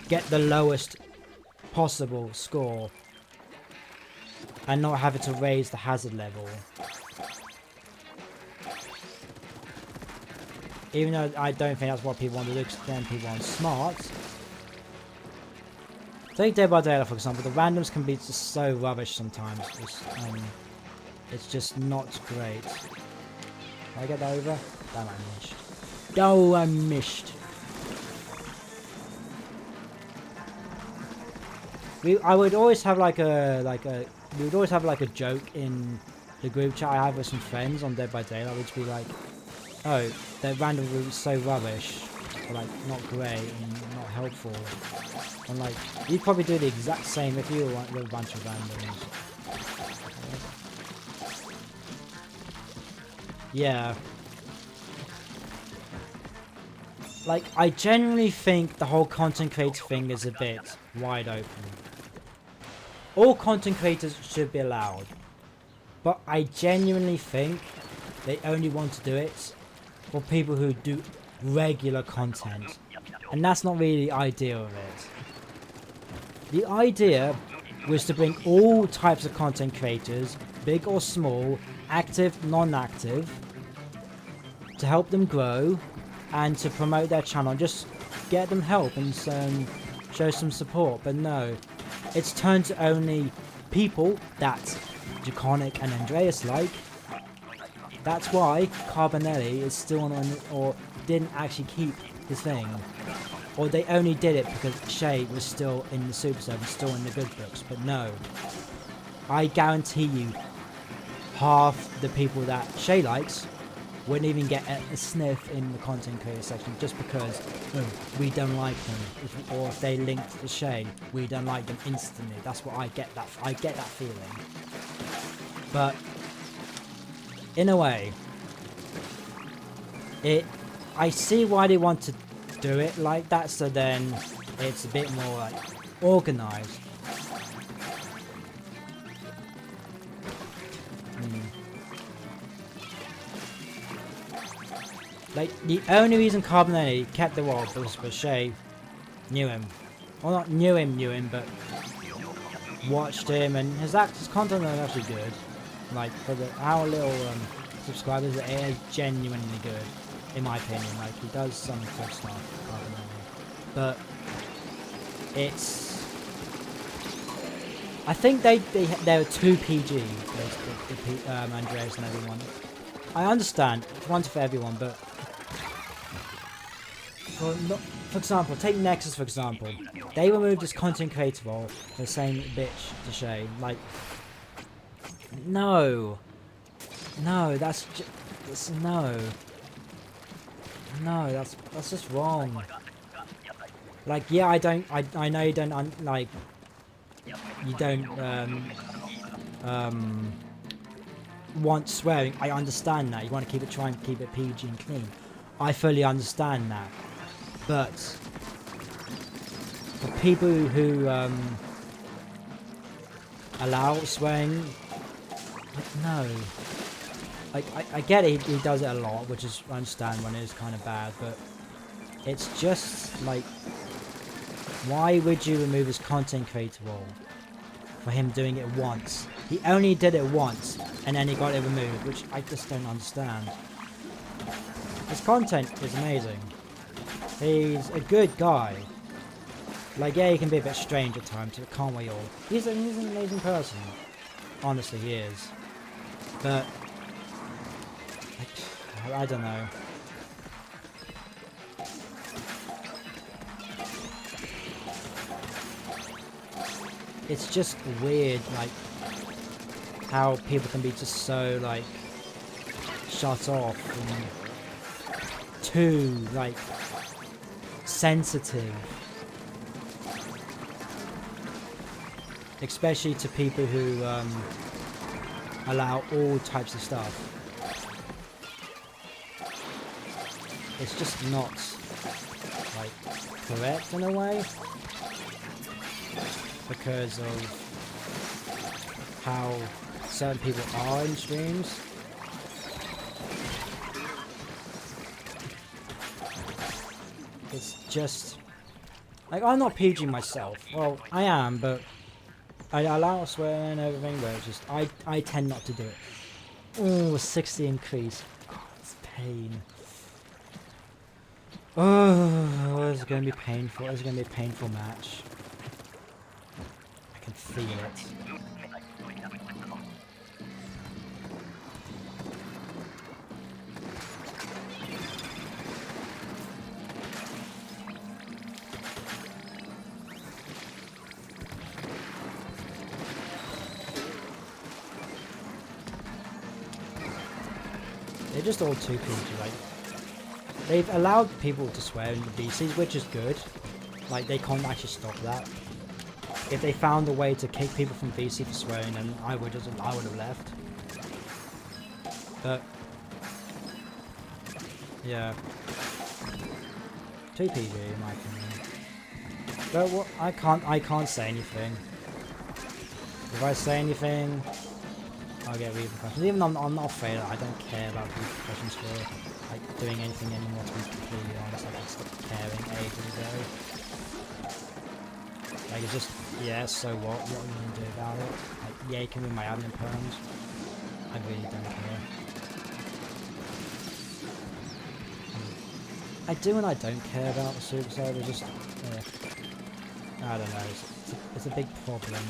get the lowest possible score and not have it to raise the hazard level. Even though I don't think that's what people want to do, because then people aren't smart. Take Dead by Daylight, for example. The randoms can be just so rubbish sometimes. It's just not great. Can I get that over? Damn, I missed. Oh, I missed. I would always have like a we would always have like a joke in the group chat I have with some friends on Dead by Daylight, which would be like, oh, their random route is so rubbish, or like not great and not helpful. And like, you'd probably do the exact same if you were with a bunch of randoms. Yeah. Like, I genuinely think the whole content creator thing is a bit wide open. All content creators should be allowed. But I genuinely think they only want to do it for people who do regular content. And that's not really the idea of it. The idea was to bring all types of content creators, big or small, active, non-active, to help them grow and to promote their channel, just get them help and show some support. But no, it's turned to only people that Draconic and Andreas like. That's why Carbonelli is still on, or didn't actually keep his thing. Or they only did it because Shay was still in the Super Server, still in the good books. But no, I guarantee you, half the people that Shay likes wouldn't even get a sniff in the content creator section just because we don't like them, or if they linked to Shay, we don't like them instantly. That's what I get that feeling. But in a way, I see why they want to do it like that, so then it's a bit more like organized. Like, the only reason Carbonelli kept the world was because Shay knew him. Well, not knew him, but watched him, and his content is actually good. Like, for our little subscribers, it is genuinely good, in my opinion. Like, he does some good stuff, Carbonelli. But it's... I think they were too PG, Andreas and everyone. I understand, it's one for everyone, but... For example, take Nexus for example. They removed this content creator role for saying bitch to Shay. Like, no, that's No. No, that's just wrong. Like, yeah, I know you don't, you don't, want swearing. I understand that. You want to try and keep it PG and clean. I fully understand that. But, for people who, allow swearing, like, no. Like, I get it, he does it a lot, which is, I understand when it is kind of bad, but it's just, like, why would you remove his content creator role for him doing it once? He only did it once, and then he got it removed, which I just don't understand. His content is amazing. He's a good guy. Like, yeah, he can be a bit strange at times, but can't we all? He's an amazing person. Honestly, he is. But I don't know. It's just weird, like, how people can be just so, like, shut off and too, like, sensitive. Especially to people who, allow all types of stuff. It's just not, like, correct in a way, because of how certain people are in streams. It's just, like, I'm not PG myself. Well, I am, but I allow swearing and everything, but it's just, I tend not to do it. Oh, 60 increase. Oh, it's pain. Oh, it's going to be painful. It's going to be a painful match. I can feel it. They're just all too PG, like, they've allowed people to swear in the VCs, which is good. Like, they can't actually stop that. If they found a way to kick people from VC for swearing, then I would have left. But yeah, too PG in my opinion. But what, I can't say anything. If I say anything, I'll get repercussions. Even though I'm not afraid, I don't care about repercussions for, like, doing anything anymore, to be completely honest. Like, I stopped caring ages ago. Like, it's just, yeah, so what? What are you going to do about it? Like, yeah, you can win my admin perms. I really don't care. I do and I don't care about the super server, just, I don't know, it's a big problem.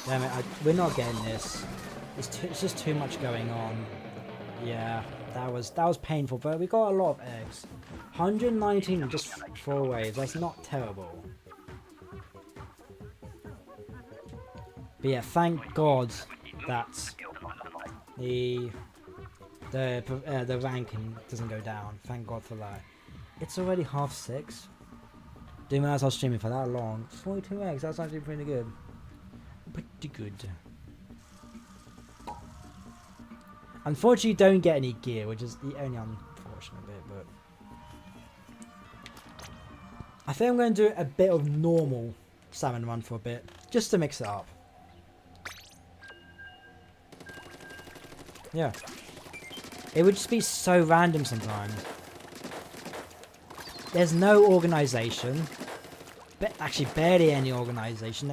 Damn it, we're not getting this. It's just too much going on. Yeah, that was painful, but we got a lot of eggs. 119 in just 4 waves, that's not terrible. But yeah, thank God that the ranking doesn't go down. Thank God for that. It's already 6:30. Didn't realize I was streaming for that long. 42 eggs, that's actually pretty good. Pretty good. Unfortunately, you don't get any gear, which is the only unfortunate bit, but I think I'm going to do a bit of normal Salmon Run for a bit, just to mix it up. Yeah. It would just be so random sometimes. There's no organisation, but actually barely any organisation.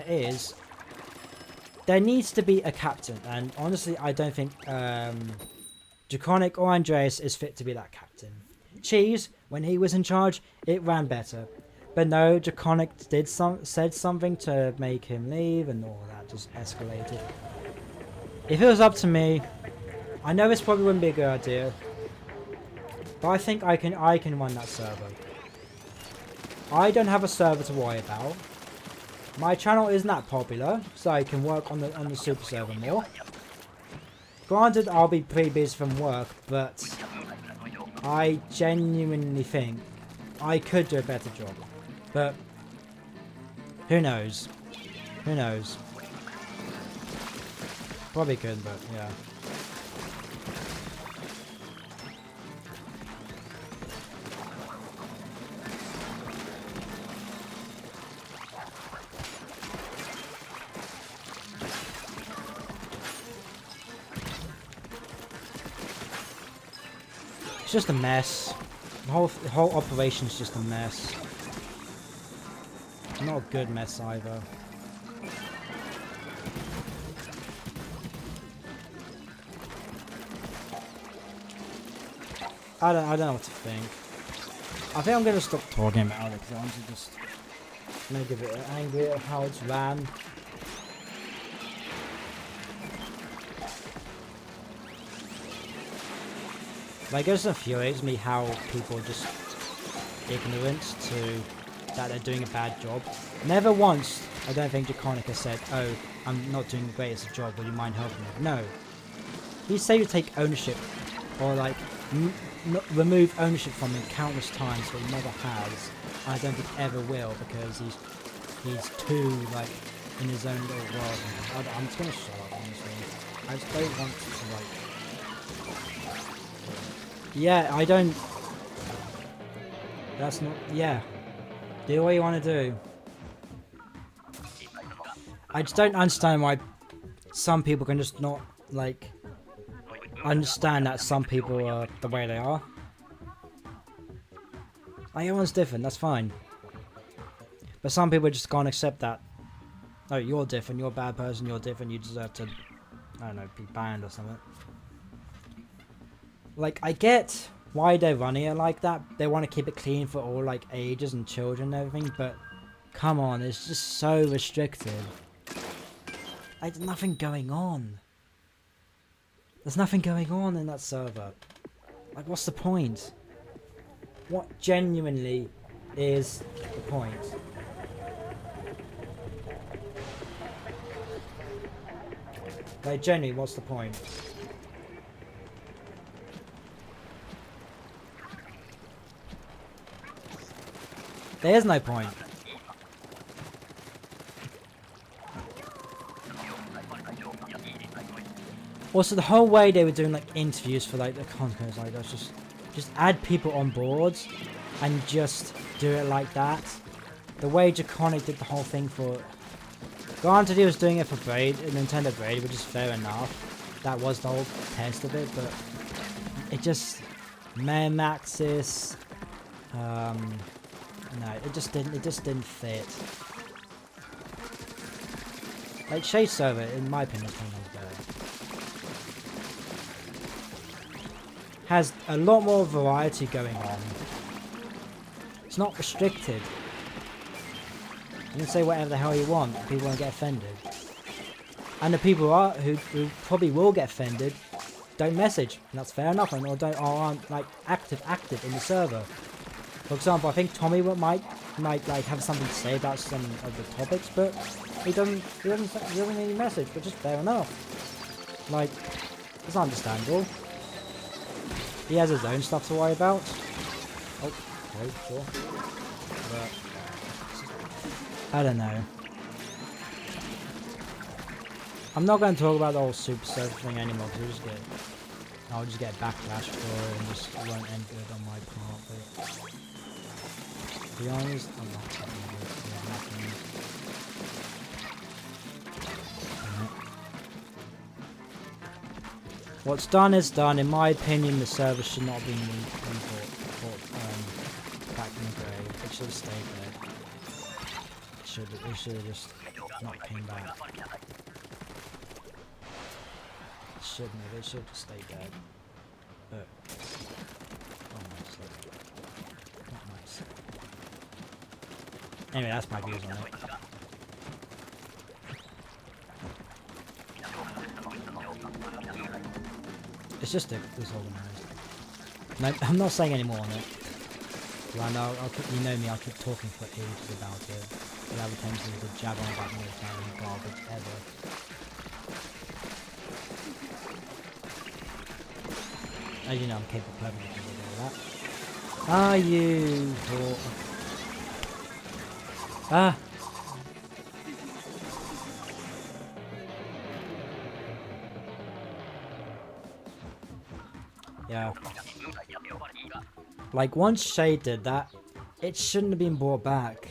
There needs to be a captain, and honestly, I don't think Draconic or Andreas is fit to be that captain. Cheese, when he was in charge, it ran better. But no, Draconic said something to make him leave, and all that just escalated. If it was up to me, I know this probably wouldn't be a good idea, but I think I can run that server. I don't have a server to worry about. My channel isn't that popular, so I can work on the super server more. Granted, I'll be pretty busy from work, but I genuinely think I could do a better job. But who knows? Who knows? Probably could, but yeah. It's just a mess. The whole operation's just a mess. Not a good mess either. I don't know what to think. I think I'm gonna stop talking about it because I want to just make a bit angry at how it's ran. Like, it just infuriates me how people are just ignorant to that they're doing a bad job. Never once, I don't think Draconic has said, "Oh, I'm not doing the greatest job, would you mind helping me?" No. He said you take ownership, or like, remove ownership from him countless times, but he never has. I don't think ever will, because he's too, like, in his own little world. I'm just gonna shut up, honestly. I just don't want to, like... Yeah, I don't... That's not... Yeah. Do what you want to do. I just don't understand why some people can just not, like... understand that some people are the way they are. Like, everyone's different, that's fine. But some people just can't accept that. Oh, you're different, you're a bad person, you're different, you deserve to, I don't know, be banned or something. Like, I get why they're running it like that. They want to keep it clean for all, like, ages and children and everything, but come on, it's just so restricted. Like, there's nothing going on. There's nothing going on in that server. Like, what's the point? What genuinely is the point? Like, genuinely, what's the point? There is no point. Also, the whole way they were doing, like, interviews for, like, the content, like, that's just add people on boards and just do it like that. The way Draconic did the whole thing for... Granted, he was doing it for Nintendo Braid, which is fair enough. That was the whole test of it, but it just... Maxis... No, it just didn't fit. Like, Shade Server, in my opinion, is better. Has a lot more variety going on. It's not restricted. You can say whatever the hell you want, people won't get offended. And the people who probably will get offended don't message, and that's fair enough, or aren't like active in the server. For example, I think Tommy might like have something to say about some of the topics, but he doesn't really message, which is fair enough. Like, it's understandable. He has his own stuff to worry about. Oh, okay, sure. But I don't know. I'm not going to talk about the whole super server thing anymore, because I'll just get backlash for it, and just it won't end good on my part. But to be honest, I'm not taking it. What's done is done. In my opinion, the server should not be back in the grave. It should have stayed there. It should have just not came back. It shouldn't have. It should have stayed dead. But not nice. Anyway, that's my views on it. It's just disorganized. No, I'm not saying any more on it. Well, no, you know me, I'll keep talking for ages about it. I have a tendency to jab on about the most random garbage ever. As you know, I'm capable of all that. Ah, you... Ah! Yeah. Like, once Shade did that, it shouldn't have been brought back.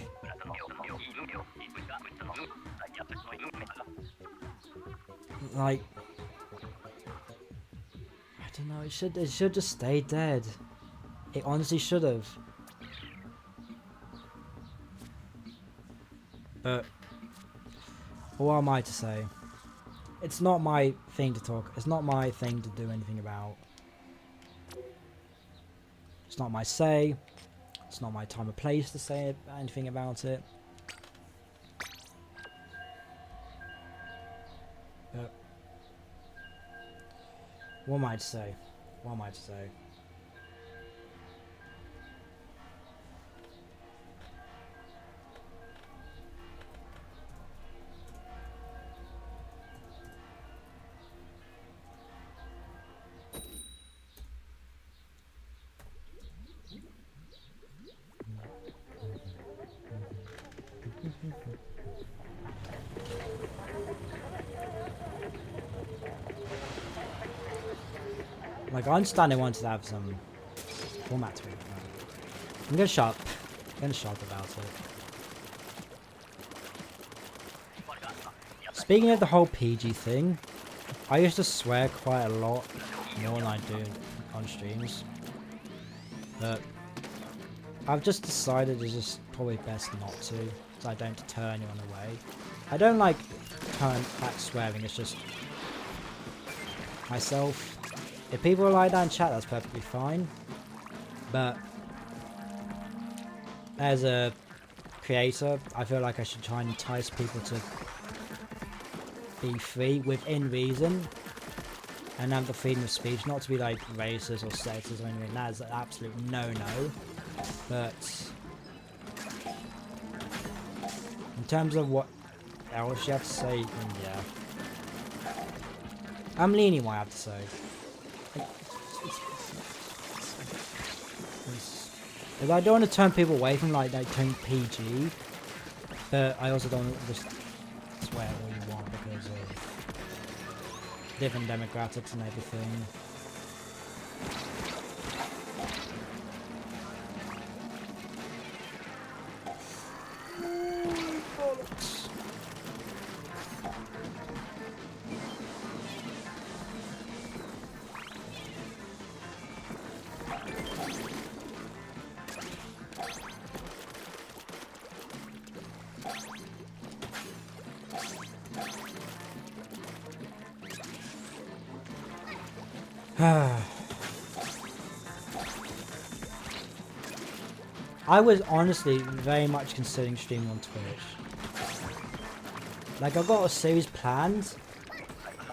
Like... I don't know, it should just stay dead. It honestly should have. But... what am I to say? It's not my thing to talk. It's not my thing to do anything about. It's not my say. It's not my time or place to say anything about it. But what am I to say? What am I to say? Like, I understand they wanted to have some format to it. I'm gonna shut up. I'm gonna shut up about it. Speaking of the whole PG thing, I used to swear quite a lot more than I do on streams. But I've just decided it's just probably best not to, so I don't deter anyone away. I don't like turn back swearing, it's just myself. If people are like that in chat, that's perfectly fine. But as a creator, I feel like I should try and entice people to be free within reason and have the freedom of speech, not to be like racist or sexist or anything. That is an absolute no-no. But in terms of what else you have to say, then yeah, I'm leaning what I have to say. Because I don't want to turn people away from like turning PG, but I also don't want to just swear all you want because of different demographics and everything. I was honestly very much considering streaming on Twitch. Like, I've got a series planned,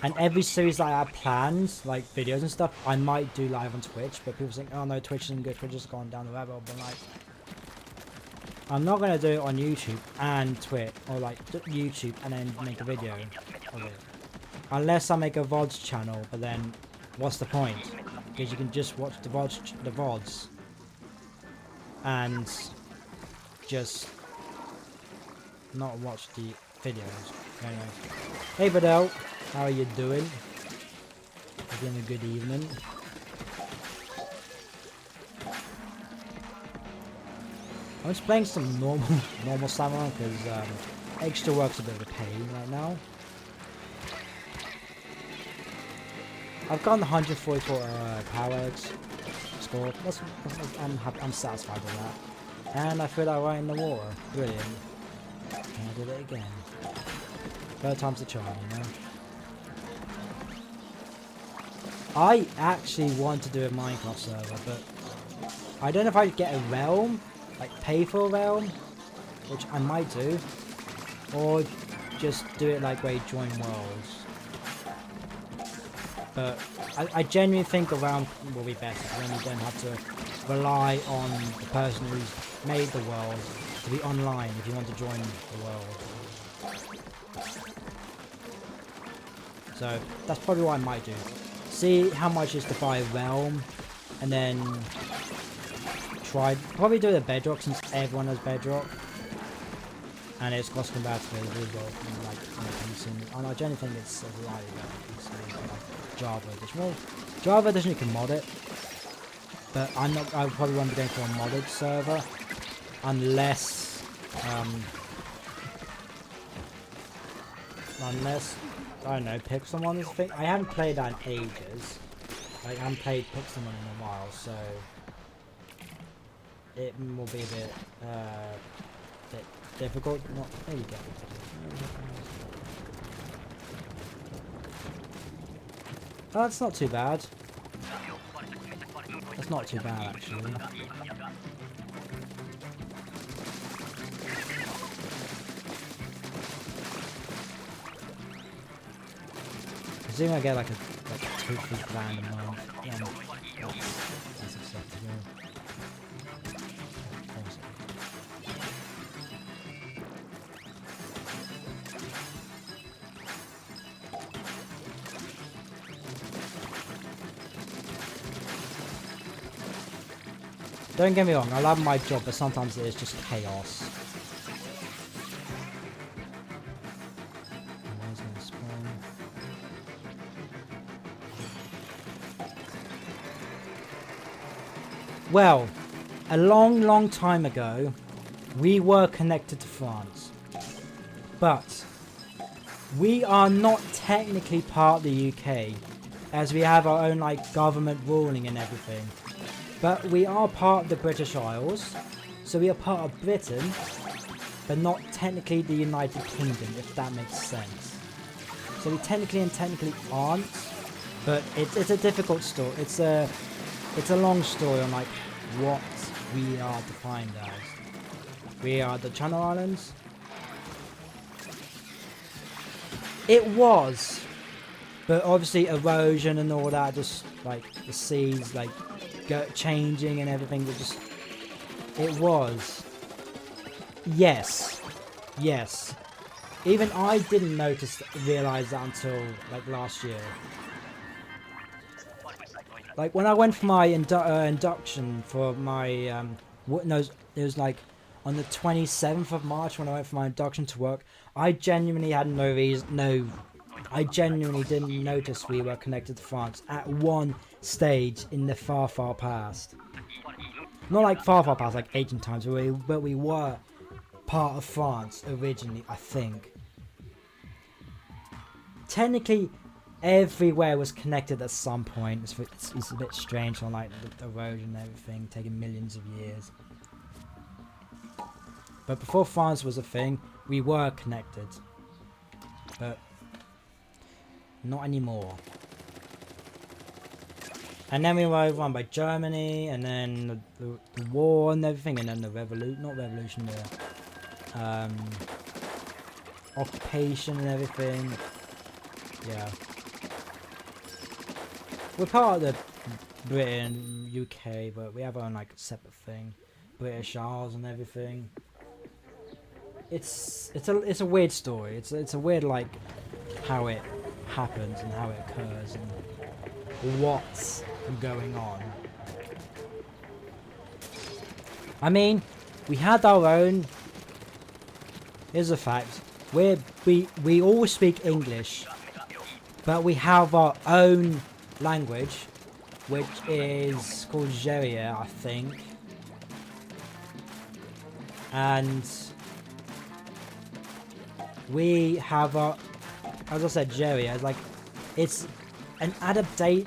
and every series that I have planned, like videos and stuff, I might do live on Twitch, but people think, oh no, Twitch isn't good, Twitch has gone down the rabbit hole, but like, I'm not going to do it on YouTube and Twitch, or like YouTube and then make a video of it. Unless I make a VODs channel, but then what's the point? Because you can just watch the VODs and just not watch the videos. Anyway. Hey Vidal, how are you doing? Having a good evening. I'm just playing some normal Salmon Run because Eggstra work's a bit of a pain right now. I've gotten 144 power eggs score. I'm satisfied with that. And I threw that right in the water. Brilliant. And I did it again. Third time's the charm, you know? I actually want to do a Minecraft server, but I don't know if I'd get a realm, like pay for a realm, which I might do, or just do it like where you join worlds. But I genuinely think a round will be better, and then you don't have to rely on the person who's made the world to be online if you want to join the world. So that's probably what I might do. See how much is to buy a realm, and then probably do the bedrock since everyone has bedrock. And it's cost compatible as well, like on PC. And I genuinely think it's a lot better on PC than like Java edition. Well, Java edition you can mod it, but I probably won't be going for a modded server unless I don't know, Pixelmon is a thing. I haven't played that in ages. Like, I haven't played Pixelmon in a while, so it will be a bit difficult. Not there you go. Oh, that's not too bad. That's not too bad actually. I presume I get like a 2 grand a month. Yeah, that's acceptable. Don't get me wrong, I love my job, but sometimes it is just chaos. Where's my spawn? Well, a long time ago, we were connected to France. But we are not technically part of the UK, as we have our own like government ruling and everything. But we are part of the British Isles, so we are part of Britain, but not technically the United Kingdom, if that makes sense. So we technically aren't, but it's a difficult story. It's a long story on like what we are defined as. We are the Channel Islands. It was, but obviously erosion and all that, just like the seas, like changing and everything, it was. Yes. Even I didn't realize that until like last year. Like when I went for my induction for my it was like on the 27th of March when I went for my induction to work. I genuinely had I genuinely didn't notice we were connected to France at one stage in the far past. Not like far past, like ancient times, but we were part of France originally, I think. Technically, everywhere was connected at some point. It's a bit strange on like the erosion and everything, taking millions of years. But before France was a thing, we were connected. But not anymore. And then we were overrun by Germany, and then the war and everything, and then the occupation and everything. Yeah. We're part of the Britain, UK, but we have our own like separate thing. British Isles and everything. It's a weird story. It's a weird like how it happens and how it occurs and what's going on. I mean, we had our own. Here's a fact: we all speak English, but we have our own language, which is called Geria, I think, and we have our, as I said, Geria is like, it's an adaptation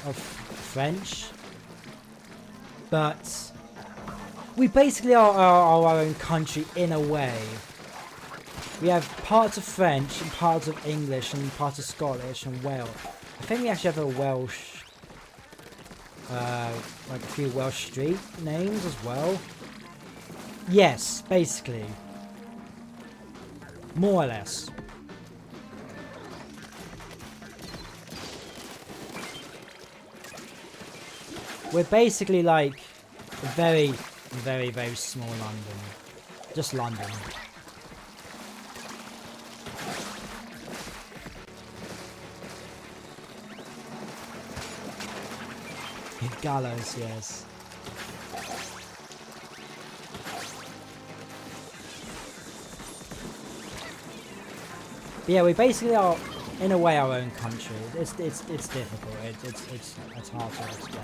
of French, but we basically are our own country in a way. We have parts of French and parts of English and parts of Scottish and Welsh. I think we actually have a Welsh, like a few Welsh street names as well. Yes, basically. More or less. We're basically like a very, very, very small London. Just London. Gallows, yes. But yeah, we basically are, in a way, our own country. It's difficult. It's hard to explain.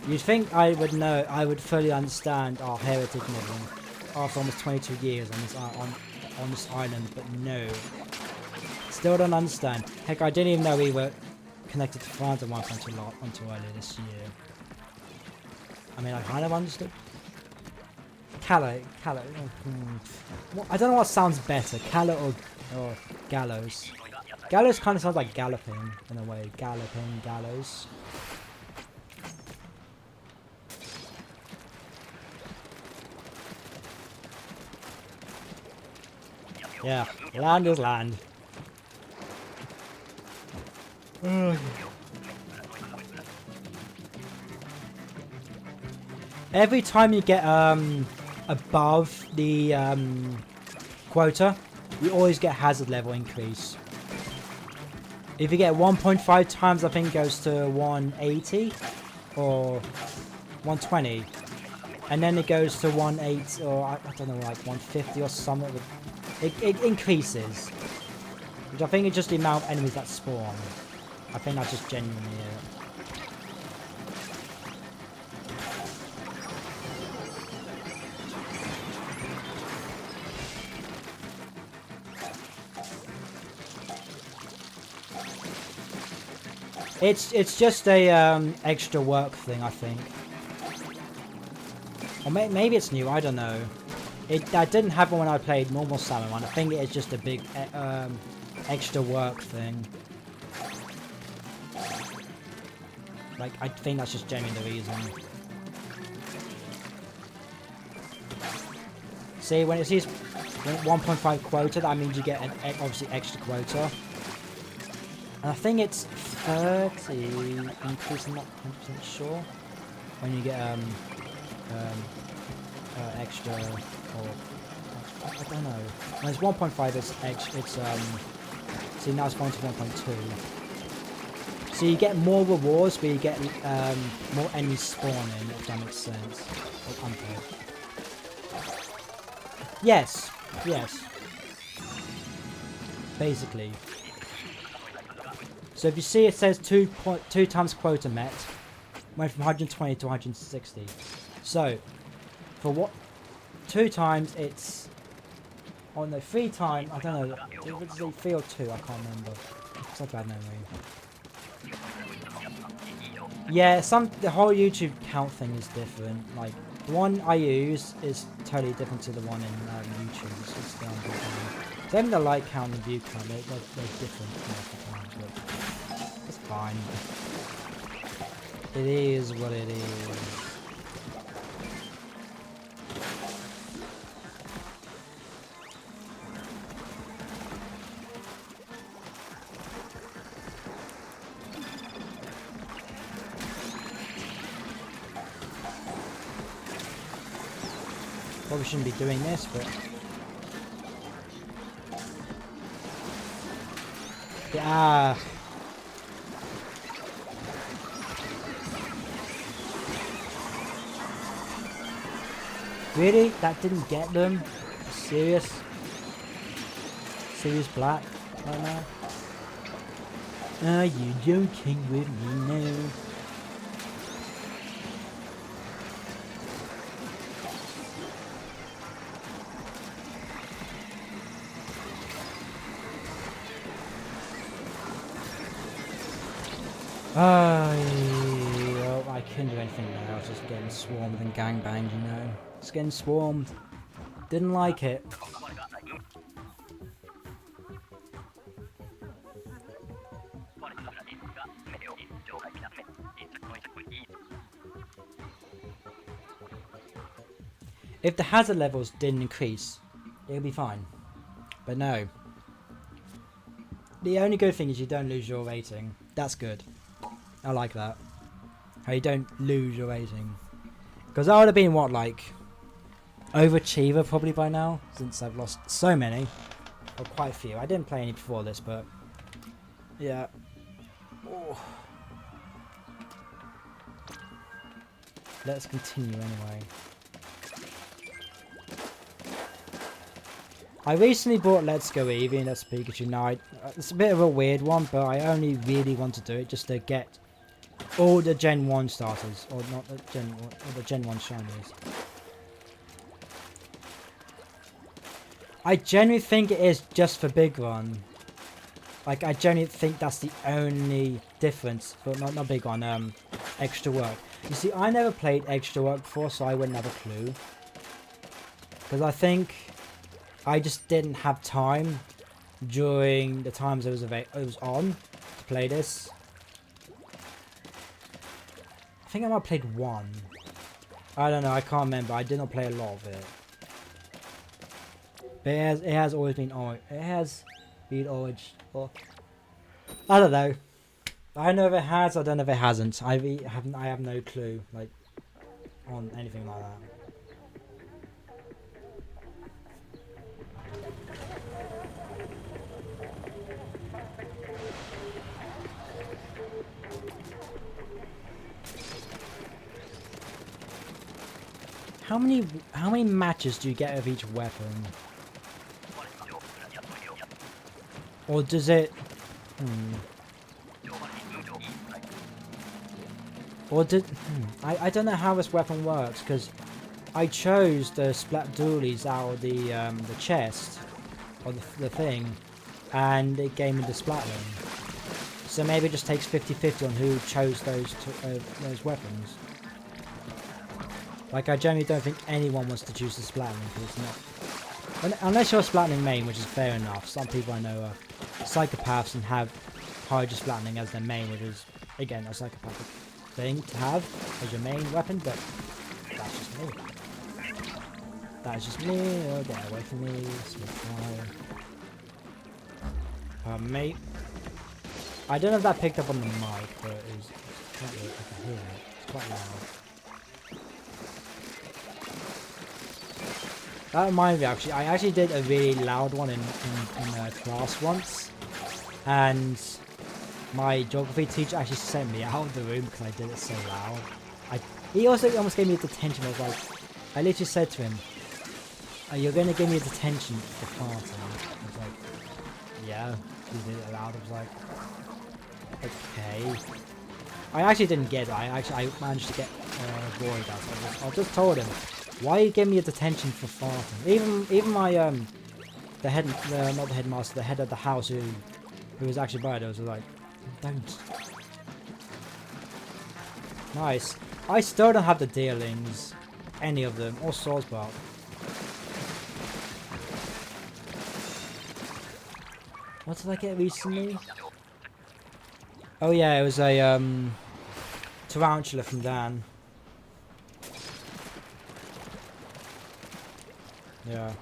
You'd think I would know, I would fully understand our heritage and everything after almost 22 years on this island, but no. Still don't understand. Heck, I didn't even know we were connected to France at one point until earlier this year. I mean, I kind of understood. Callow. Well, I don't know what sounds better, Callow or Gallows. Gallows kind of sounds like galloping in a way. Galloping, gallows. Yeah, land is land. Every time you get above the quota, you always get hazard level increase. If you get 1.5 times, I think it goes to 180 or 120, and then it goes to 180 or I don't know, like 150 or something. It increases, which I think is just the amount of enemies that spawn. I think that's just genuinely it. It's just a extra work thing, I think. Or maybe it's new, I don't know. That didn't happen when I played normal Salmon Run. I think it's just a big extra work thing. Like, I think that's just genuinely the reason. See, when it says 1.5 quota, that means you get an obviously extra quota. And I think it's 30 increase, I'm not 100% sure. When you get extra, or I don't know. When it's 1.5, it's see, now it's going to 1.2. So you get more rewards, but you get more enemies spawning, if that makes sense. Or unfair. Yes, yes. Basically. So if you see, it says 2 times quota met, went from 120 to 160. So for what 2 times, it's oh no, 3 times. I don't know. It's a 3 or 2. I can't remember. It's not bad memory. Yeah, the whole YouTube count thing is different. Like the one I use is totally different to the one in YouTube. It's just different. So even the like count and view count, they're different most of the time, but it's fine. It is what it is. Probably shouldn't be doing this, but yeah. Really? That didn't get them? Serious? Serious black right now? Are you joking with me now? Well, I couldn't do anything there. I was just getting swarmed and gangbanged, you know. Just getting swarmed. Didn't like it. If the hazard levels didn't increase, it would be fine. But no. The only good thing is you don't lose your rating. That's good. I like that. how you don't lose your rating. Because I would have been, what, like, overachiever probably by now, since I've lost so many. Or quite a few. I didn't play any before this, but yeah. Oh. Let's continue anyway. I recently bought Let's Go Eevee and Let's Pikachu. Now, it's a bit of a weird one, but I only really want to do it just to get all the Gen 1 starters. Or not the Gen 1, or the Gen 1 shinies. I genuinely think it is just for Big Run. Like, I genuinely think that's the only difference. But not Big Run, Extra Work. You see, I never played Extra Work before, so I wouldn't have a clue. Because I think I just didn't have time during the times it was on to play this. I think I might have played one. I don't know, I can't remember. I did not play a lot of it. But it has always been orange. It has been orange. Or, I don't know. I don't know if it has. I don't know if it hasn't. I have no clue, like, on anything like that. How many matches do you get of each weapon? Or does it? Or did? I don't know how this weapon works because I chose the splat dualies out of the chest or the thing, and it gave me the splatling. So maybe it just takes 50-50 on who chose those weapons. Like, I generally don't think anyone wants to choose the splatling because it's not. Unless you're a splatling main, which is fair enough. Some people I know are psychopaths and have Hydra splatling as their main, which is, again, a psychopathic thing to have as your main weapon, but that's just me. That's just me. Oh, get away from me. Pardon me. I don't know if that picked up on the mic, but it's quite, I can hear it. It's quite loud. That reminds me, actually, I actually did a really loud one in class once, and my geography teacher actually sent me out of the room because I did it so loud. He also almost gave me a detention. I literally said to him, "You're going to give me a detention for farting." I was like, "Yeah." He did it loud. I was like, "Okay." I actually didn't get it. I managed to get void out. I just told him, "Why are you giving me a detention for farting?" Even my not the headmaster, the head of the house who was actually by it, was like, "Don't." Nice. I still don't have the dealings, any of them, or swords bar. What did I get recently? Oh yeah, it was a tarantula from Dan. Yeah.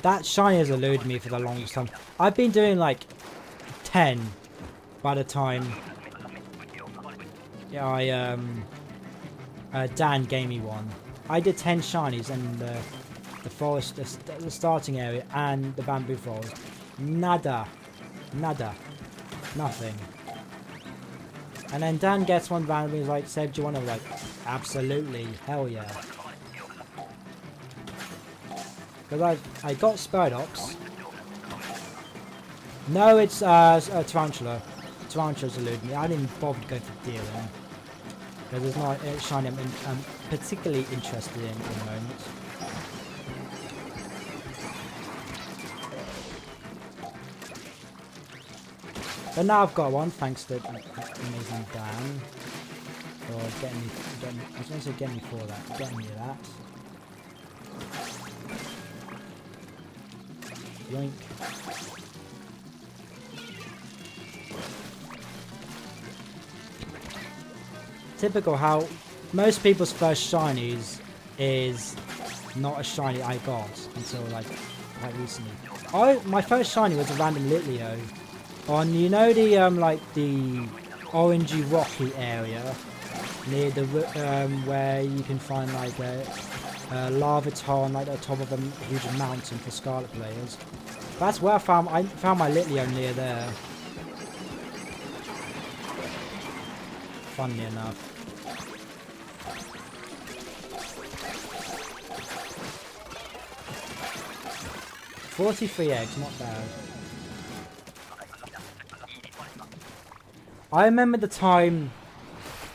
That shiny has eluded me for the longest time. I've been doing like 10 by the time Dan gave me one. I did 10 shinies in the forest, the starting area and the bamboo forest. Nada. Nothing. And then Dan gets one randomly, he's like, "Seb, do you want to?" Like, absolutely, hell yeah. Because I got Spirox. No, it's a tarantula. Tarantula's eluded me. I didn't bother to go for dealing. Because there's not a shiny I'm particularly interested in the moment. But now I've got one, thanks to amazing Dan. For getting me, I was going to say getting me for that. Getting me that. Yoink. Typical how most people's first shinies is not a shiny I got until like quite recently. My first shiny was a random Litleo on, you know, the like the orangey rocky area near the where you can find like a lava tar on like the top of a huge mountain for Scarlet players. That's where I found my Litleo near there. Funnily enough. 43 eggs, not bad. I remember the time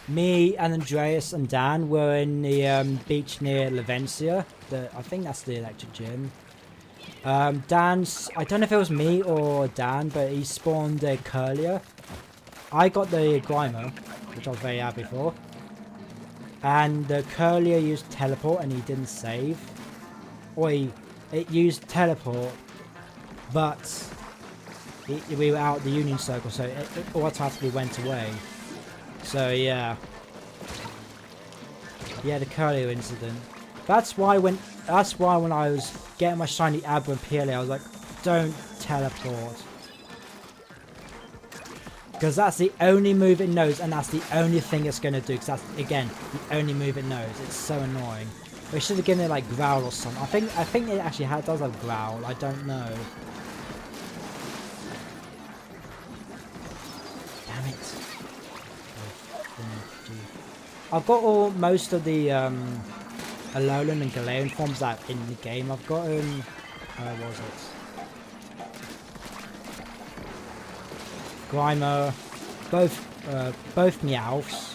me and Andreas and Dan were in the beach near Lavencia. I think that's the electric gym. Dan's, I don't know if it was me or Dan, but he spawned a Curlier. I got the Grimer, which I was very happy for. And the Curlier used teleport and he didn't save. Or it used teleport, but we were out the Union Circle, so it automatically went away. So yeah. Yeah, the Curlier incident. That's why when I was getting my shiny Abra and PLA, I was like, don't teleport. Because that's the only move it knows, and that's the only thing it's going to do, because that's, again, the only move it knows. It's so annoying. We should have given it, like, Growl or something. I think it actually does have Growl. I don't know. Damn it. I've got most of the, Alolan and Galarian forms that in the game. I've got, what was it? Grimer, both Meowths.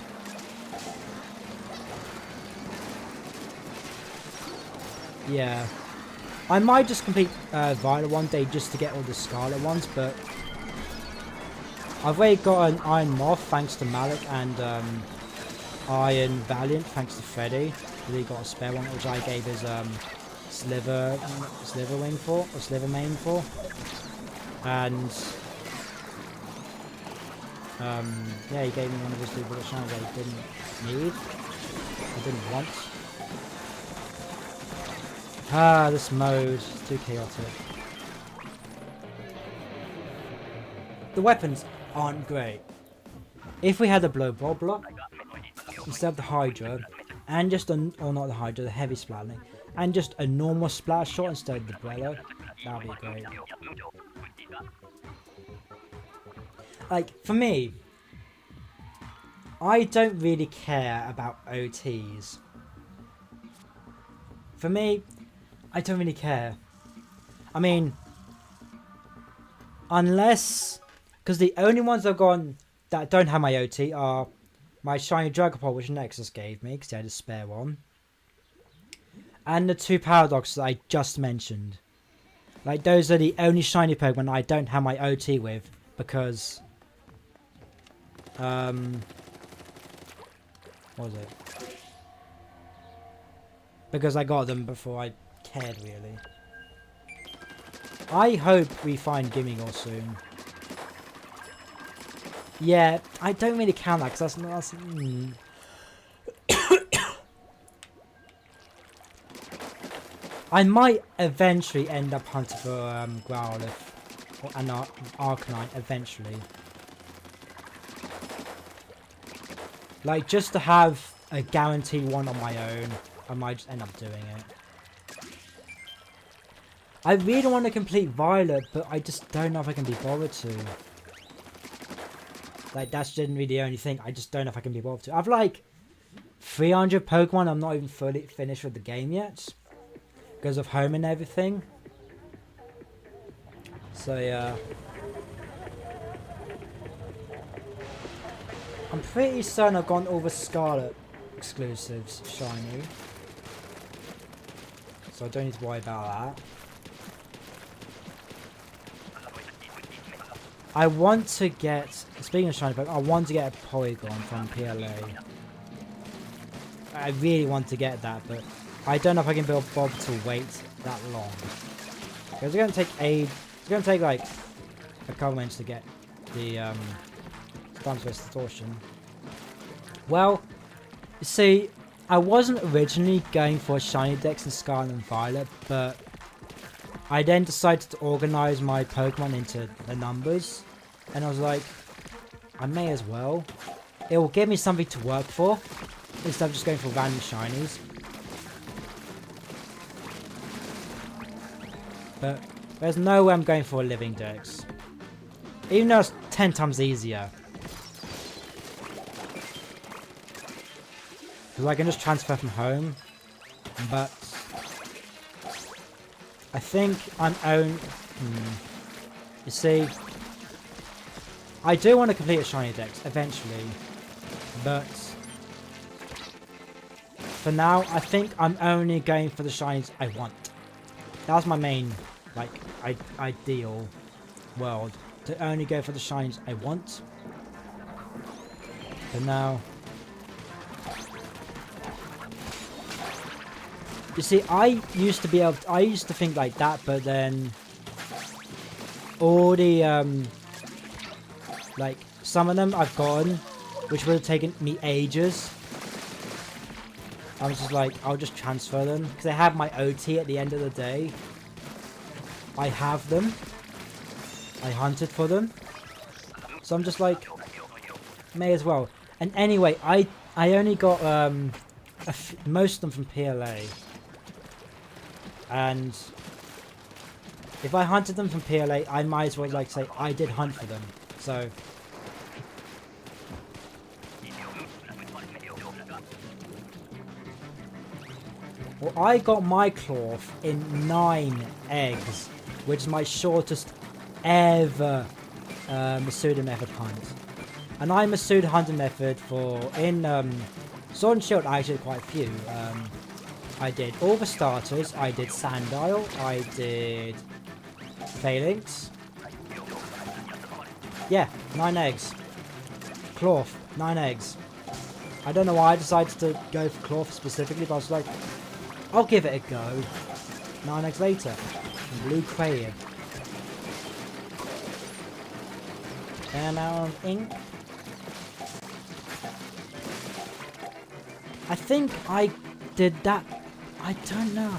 Yeah, I might just complete Violet one day just to get all the Scarlet ones, but I've already got an Iron Moth thanks to Malik and Iron Valiant thanks to Freddy. He got a spare one which I gave his Sliver wing for, or Sliver main for, and yeah, he gave me one of his 2 bullet shines that he didn't need, I didn't want. Ah, this mode is too chaotic. The weapons aren't great. If we had a blow bobbler instead of the Hydra, and just or not the Hydra, the heavy splatling, and just a normal splash shot instead of the Brello, that would be great. Like, for me, I don't really care about OTs. For me, I don't really care. I mean, unless, because the only ones I've gone that don't have my OT are my shiny Draco, which Nexus gave me because I had a spare one, and the 2 Paradoxes that I just mentioned. Like, those are the only shiny Pokemon I don't have my OT with because what was it? Because I got them before I cared, really. I hope we find Gimmighoul soon. Yeah, I don't really count that because that's I might eventually end up hunting for Growlithe or an Arcanine eventually. Like, just to have a guaranteed one on my own, I might just end up doing it. I really want to complete Violet, but I just don't know if I can be bothered to. Like, that's generally the only thing. I just don't know if I can be bothered to. I've like 300 Pokemon. I'm not even fully finished with the game yet because of home and everything. So yeah, I'm pretty certain I've gone over Scarlet exclusives shiny, so I don't need to worry about that. I want to get, speaking of shiny Pokemon, I want to get a Porygon from PLA. I really want to get that, but I don't know if I can be bothered to wait that long. Because it's going to take it's going to take like a couple minutes to get the Stance Distortion. Well, see, I wasn't originally going for Shiny Dex and Scarlet and Violet, but I then decided to organize my Pokemon into the numbers, and I was like, I may as well. It will give me something to work for, instead of just going for random shinies. But there's no way I'm going for a living Dex. Even though it's 10 times easier. Because I can just transfer from home. But I think I'm you see, I do want to complete a shiny Dex eventually. But for now, I think I'm only going for the shinies I want. That's my main, like, ideal world. To only go for the shinies I want. But now... You see, I used to be able to, I used to think like that, but then... All the, like, some of them I've gotten, which would have taken me ages. I was just like, I'll just transfer them. Because I have my OT at the end of the day. I have them. I hunted for them. So I'm just like, may as well. And anyway, I only got most of them from PLA. And if I hunted them from PLA, I might as well like say I did hunt for them. So... Well, I got my cloth in 9 eggs, which is my shortest ever Masuda method hunt. And I Masuda hunting method for in Sword and Shield. I actually did quite a few. I did all the starters. I did Sandile. I did Phalanx. Yeah, 9 eggs. Cloth, 9 eggs. I don't know why I decided to go for cloth specifically, but I was like, I'll give it a go. 9 eggs later. Blue Crayon. Amount of ink. I think I did that. I don't know.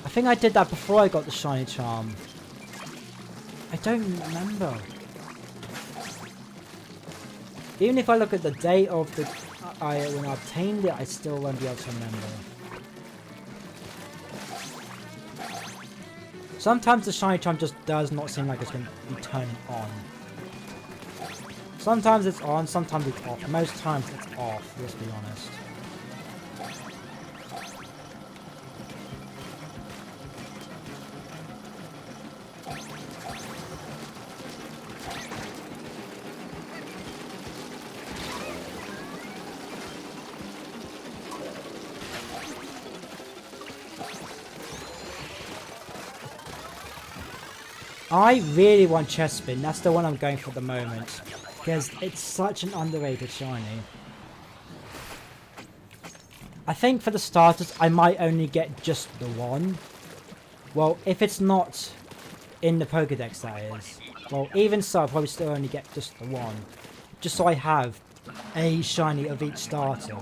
I think I did that before I got the shiny charm. I don't remember. Even if I look at the date of the when I obtained it, I still won't be able to remember. Sometimes the shiny charm just does not seem like it's going to be turning on. Sometimes it's on, sometimes it's off. Most times it's off, let's be honest. I really want Chespin. That's the one I'm going for at the moment. Because it's such an underrated shiny. I think for the starters, I might only get just the one. Well, if it's not in the Pokédex, that is. Well, even so, I'll probably still only get just the one. Just so I have a shiny of each starter.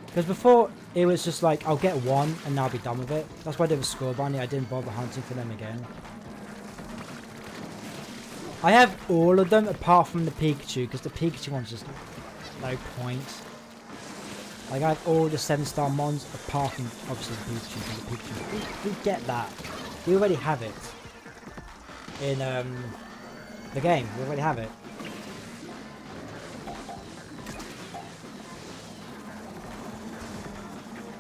Because before, it was just like, I'll get one and I'll be done with it. That's why I did with Scorbunny. I didn't bother hunting for them again. I have all of them apart from the Pikachu, because the Pikachu one's just no point. Like, I have all the 7-star mons apart from, obviously, the Pikachu. We get that. We already have it. In, the game. We already have it.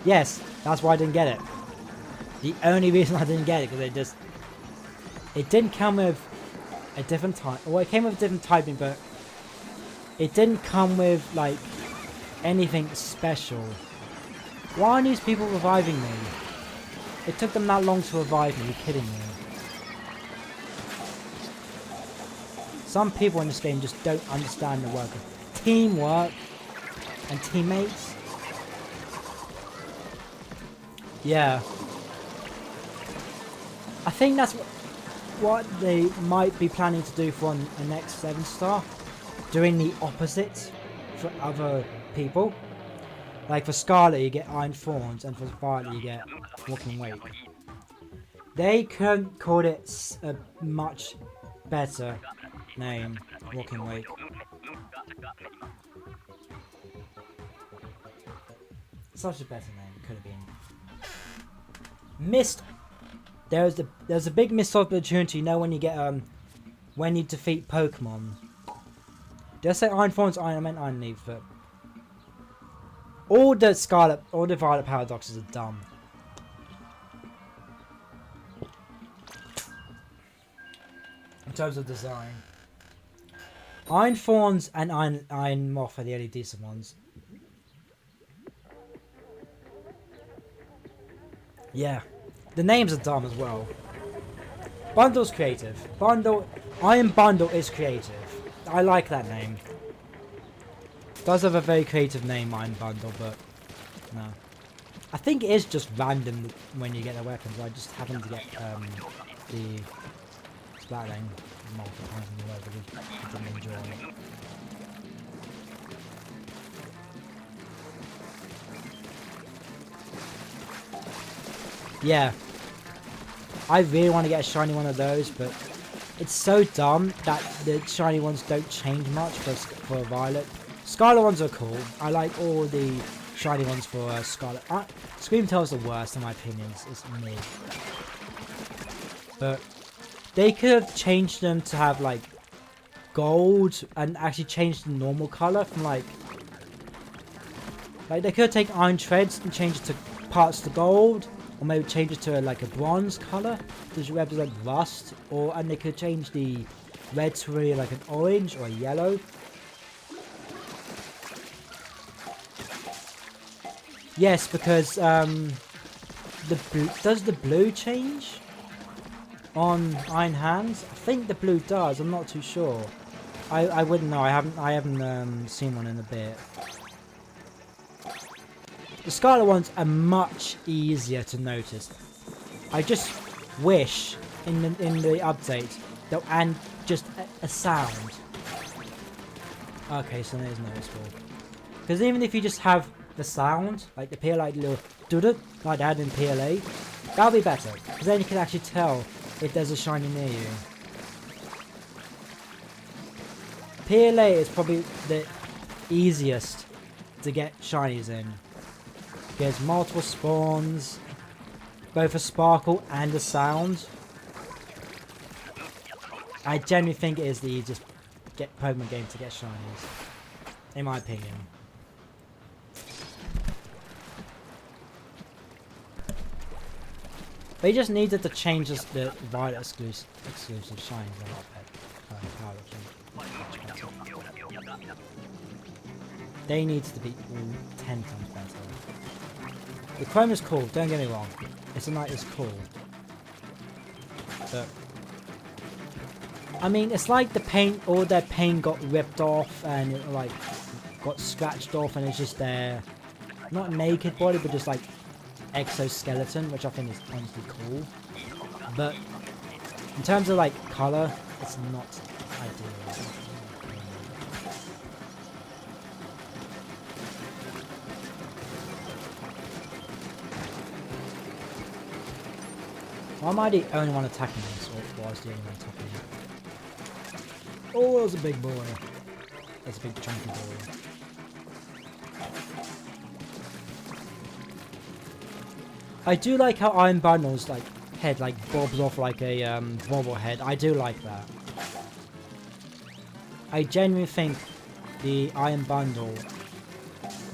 Yes, that's why I didn't get it. The only reason I didn't get it, because it didn't come with a different type. Well, it came with a different typing, but it didn't come with, like, anything special. Why are these people reviving me? It took them that long to revive me, you're kidding me. Some people in this game just don't understand the work of teamwork and teammates. Yeah. I think that's what they might be planning to do for a next 7-star. Doing the opposite for other people. Like for Scarlet you get Iron Thorns, and for Violet you get Walking Weight. They could call it much better name. Walking Wake. Such a better name. Could have been. Missed. There's a big missed opportunity. You know when you get when you defeat Pokemon. Did I say Iron Thorns? I meant Iron Leaf, but all the Violet paradoxes are dumb. In terms of design, Iron Thorns and Iron Moth are the only decent ones. Yeah, the names are dumb as well. Bundle's creative. Iron Bundle is creative. I like that name. Does have a very creative name, Iron Bundle, but no. I think it is just random when you get the weapons. I just happen to get the Splatling multiple times in a row, but I didn't enjoy it. Yeah. I really want to get a shiny one of those, but it's so dumb that the shiny ones don't change much for Violet. Scarlet ones are cool. I like all the shiny ones for Scarlet. Screamtail's the worst in my opinion. It's me. But they could have changed them to have like gold and actually changed the normal color from like they could have taken Iron Treads and changed it to parts to gold. Or maybe change it to like a bronze color to represent rust, and they could change the red to really like an orange or a yellow. Yes, because does the blue change on Iron Hands? I think the blue does. I'm not too sure. I wouldn't know. I haven't seen one in a bit. The Scarlet ones are much easier to notice. I just wish in the update they'll add just a sound. Okay, so it is noticeable. Because even if you just have the sound, like the PLA little doo-doo, like they had in PLA, that'll be better. Because then you can actually tell if there's a shiny near you. PLA is probably the easiest to get shinies in. There's multiple spawns, both a sparkle and a sound. I genuinely think it is the easiest Pokemon game to get shinies, in my opinion. They just needed to change the Violet exclusive shines a lot better. They need to be 10 times better. The Chrome is cool, don't get me wrong. It's cool. But I mean, it's like the paint, all their paint got ripped off and it like got scratched off and it's just their not naked body but just like exoskeleton, which I think is honestly cool. But in terms of like colour, it's not ideal. Why am I the only one attacking this, or was the only one attacking it? Oh, that was a big boy. That's a big chunky boy. I do like how Iron Bundle's like head like bobs off like a bobblehead. I do like that. I genuinely think the Iron Bundle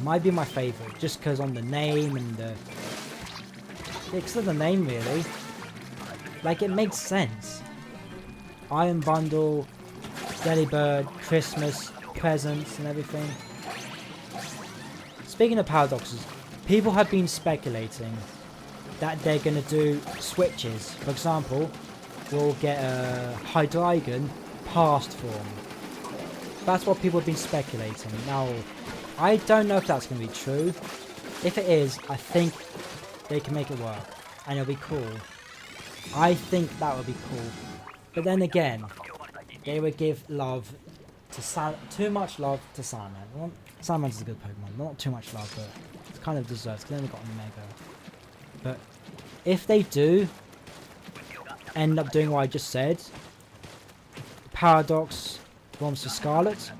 might be my favourite, just because on the name and the because of the name really. Like, it makes sense. Iron Bundle, Delibird, Christmas, presents and everything. Speaking of paradoxes, people have been speculating that they're going to do switches. For example, we'll get a Hydreigon past form. That's what people have been speculating. Now, I don't know if that's going to be true. If it is, I think they can make it work. And it'll be cool. I think that would be cool. But then again, they would give love to too much love to Salmon. Well, Salmon's a good Pokemon. Not too much love, but it's kind of deserves. Because then we got a Mega. But if they do end up doing what I just said, Paradox forms to Scarlet,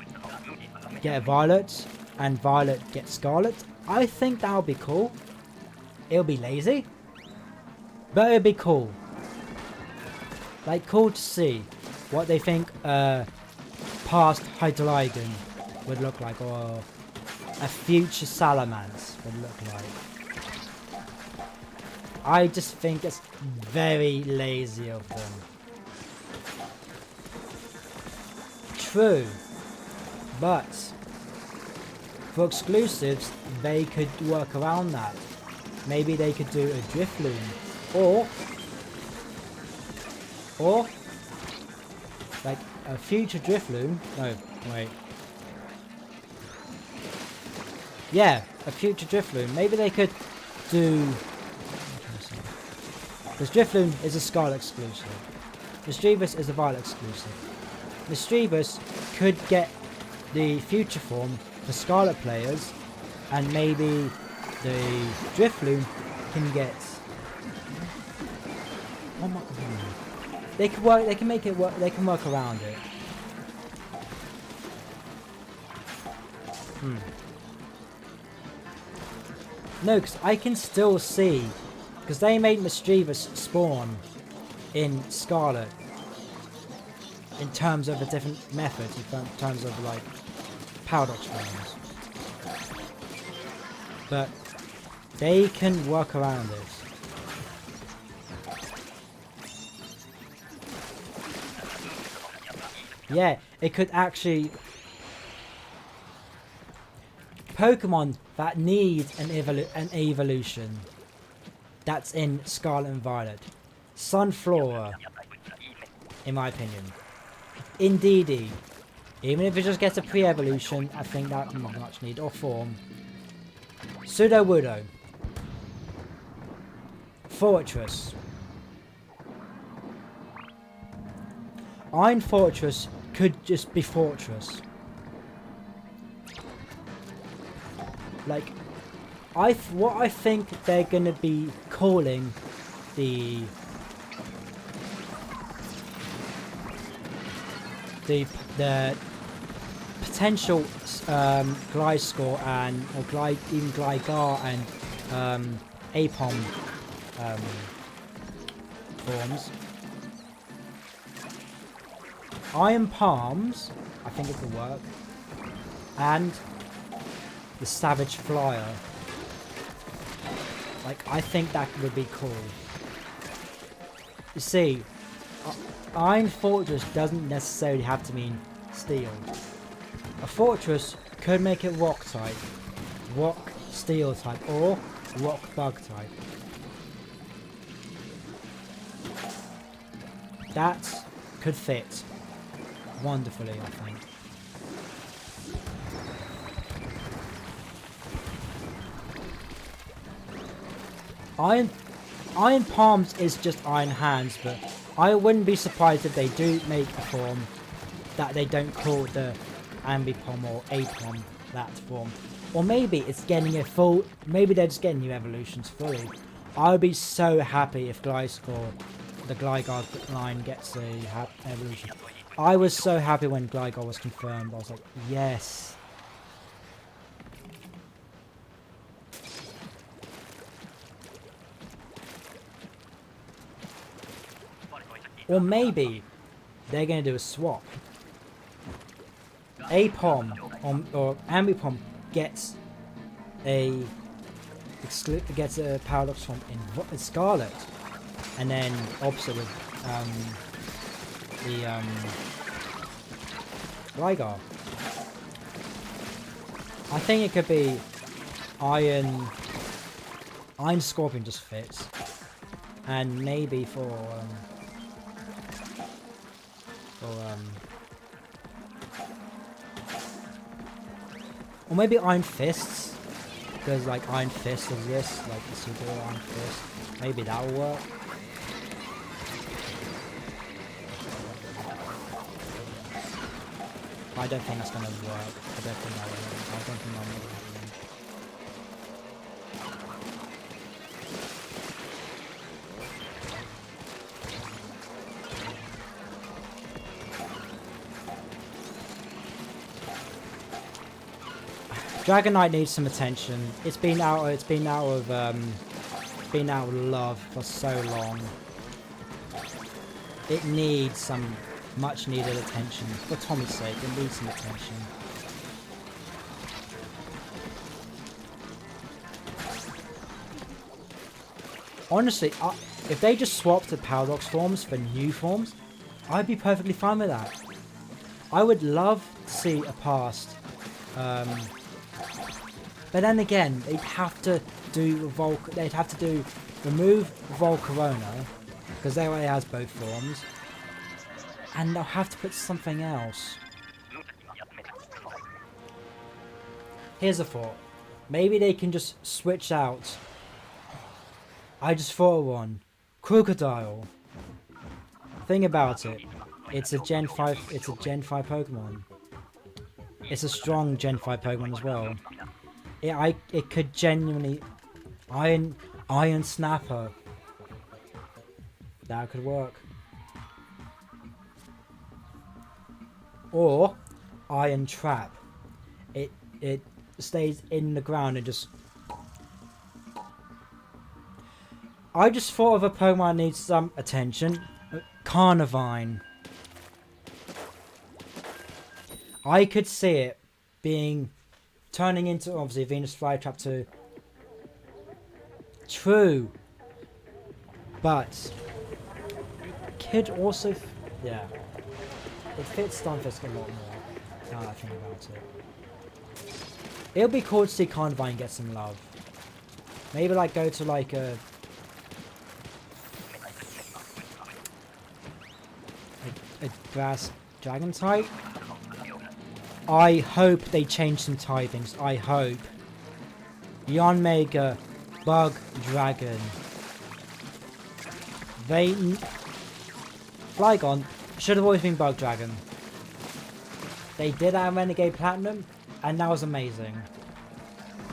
get a Violet, and Violet gets Scarlet. I think that would be cool. It'll be lazy, but it'll be cool. Like, cool to see what they think past Hydreigon would look like, or a future Salamence would look like. I just think it's very lazy of them. True, but for exclusives, they could work around that. Maybe they could do a Drifloon, or like a future Drifloon. No, wait. Yeah, a future Drifloon. Maybe they could do. Because Drifloon is a Scarlet exclusive. Mischievous is a Violet exclusive. Mischievous could get the future form for Scarlet players, and maybe the Drifloon can get. Oh my god! They can work. They can make it work. They can work around it. No, because I can still see, because they made Mischievous spawn in Scarlet in terms of a different method, in terms of like Paradox forms. But they can work around it. Yeah, it could actually... Pokemon that need an evolution that's in Scarlet and Violet. Sunflora, in my opinion. Indeedee, even if it just gets a pre-evolution, I think that not much need, or form. Sudowoodo. Fortress. Iron Fortress could just be Fortress. Like, what I think they're gonna be calling the potential Gliscor and even Gligar and Apom forms. Iron Palms, I think it could work, and the Savage Flyer. Like, I think that would be cool. You see, Iron Fortress doesn't necessarily have to mean Steel. A Fortress could make it Rock type, Rock Steel type, or Rock Bug type. That could fit wonderfully, I think. Iron Palms is just Iron Hands, but I wouldn't be surprised if they do make a form that they don't call the Ambipom or Apom that form. Or maybe it's getting a full... Maybe they're just getting new evolutions fully. I would be so happy if Gliscor, the Gligar line, gets a evolution. I was so happy when Gligar was confirmed. I was like, yes. Or maybe they're going to do a swap. Apom or Ambipom gets a Paradox form in Scarlet, and then opposite with the Gligar. I think it could be Iron Scorpion just fits, and maybe or maybe Iron Fists, because like Iron Fist exists, like the Super Iron Fist. Maybe that will work. I don't think that's gonna work. I don't think that will work. I don't think that will work. Dragonite needs some attention. It's been out of love for so long. It needs some much needed attention. For Tommy's sake, it needs some attention. Honestly, if they just swapped the Paradox forms for new forms, I'd be perfectly fine with that. I would love to see a past. But then again, they'd have to do remove Volcarona, because they already has both forms. And they'll have to put something else. Here's a thought. Maybe they can just switch out. I just thought of one. Crocodile. Thing about it. It's a Gen 5 Pokemon. It's a strong Gen 5 Pokemon as well. It could genuinely Iron Snapper. That could work. Or Iron Trap. It stays in the ground and just... I just thought of a Pokemon that needs some attention. Carnivine. I could see it turning into, obviously, Venus Flytrap 2. True. But could also... yeah. It fits Stunfisk a lot more, now that I think about it. It'll be cool to see Carnivine get some love. Maybe like go to like a grass dragon type. I hope they change some typings. I hope. Yanmega, Bug Dragon. Flygon should have always been Bug Dragon. They did that in Renegade Platinum, and that was amazing.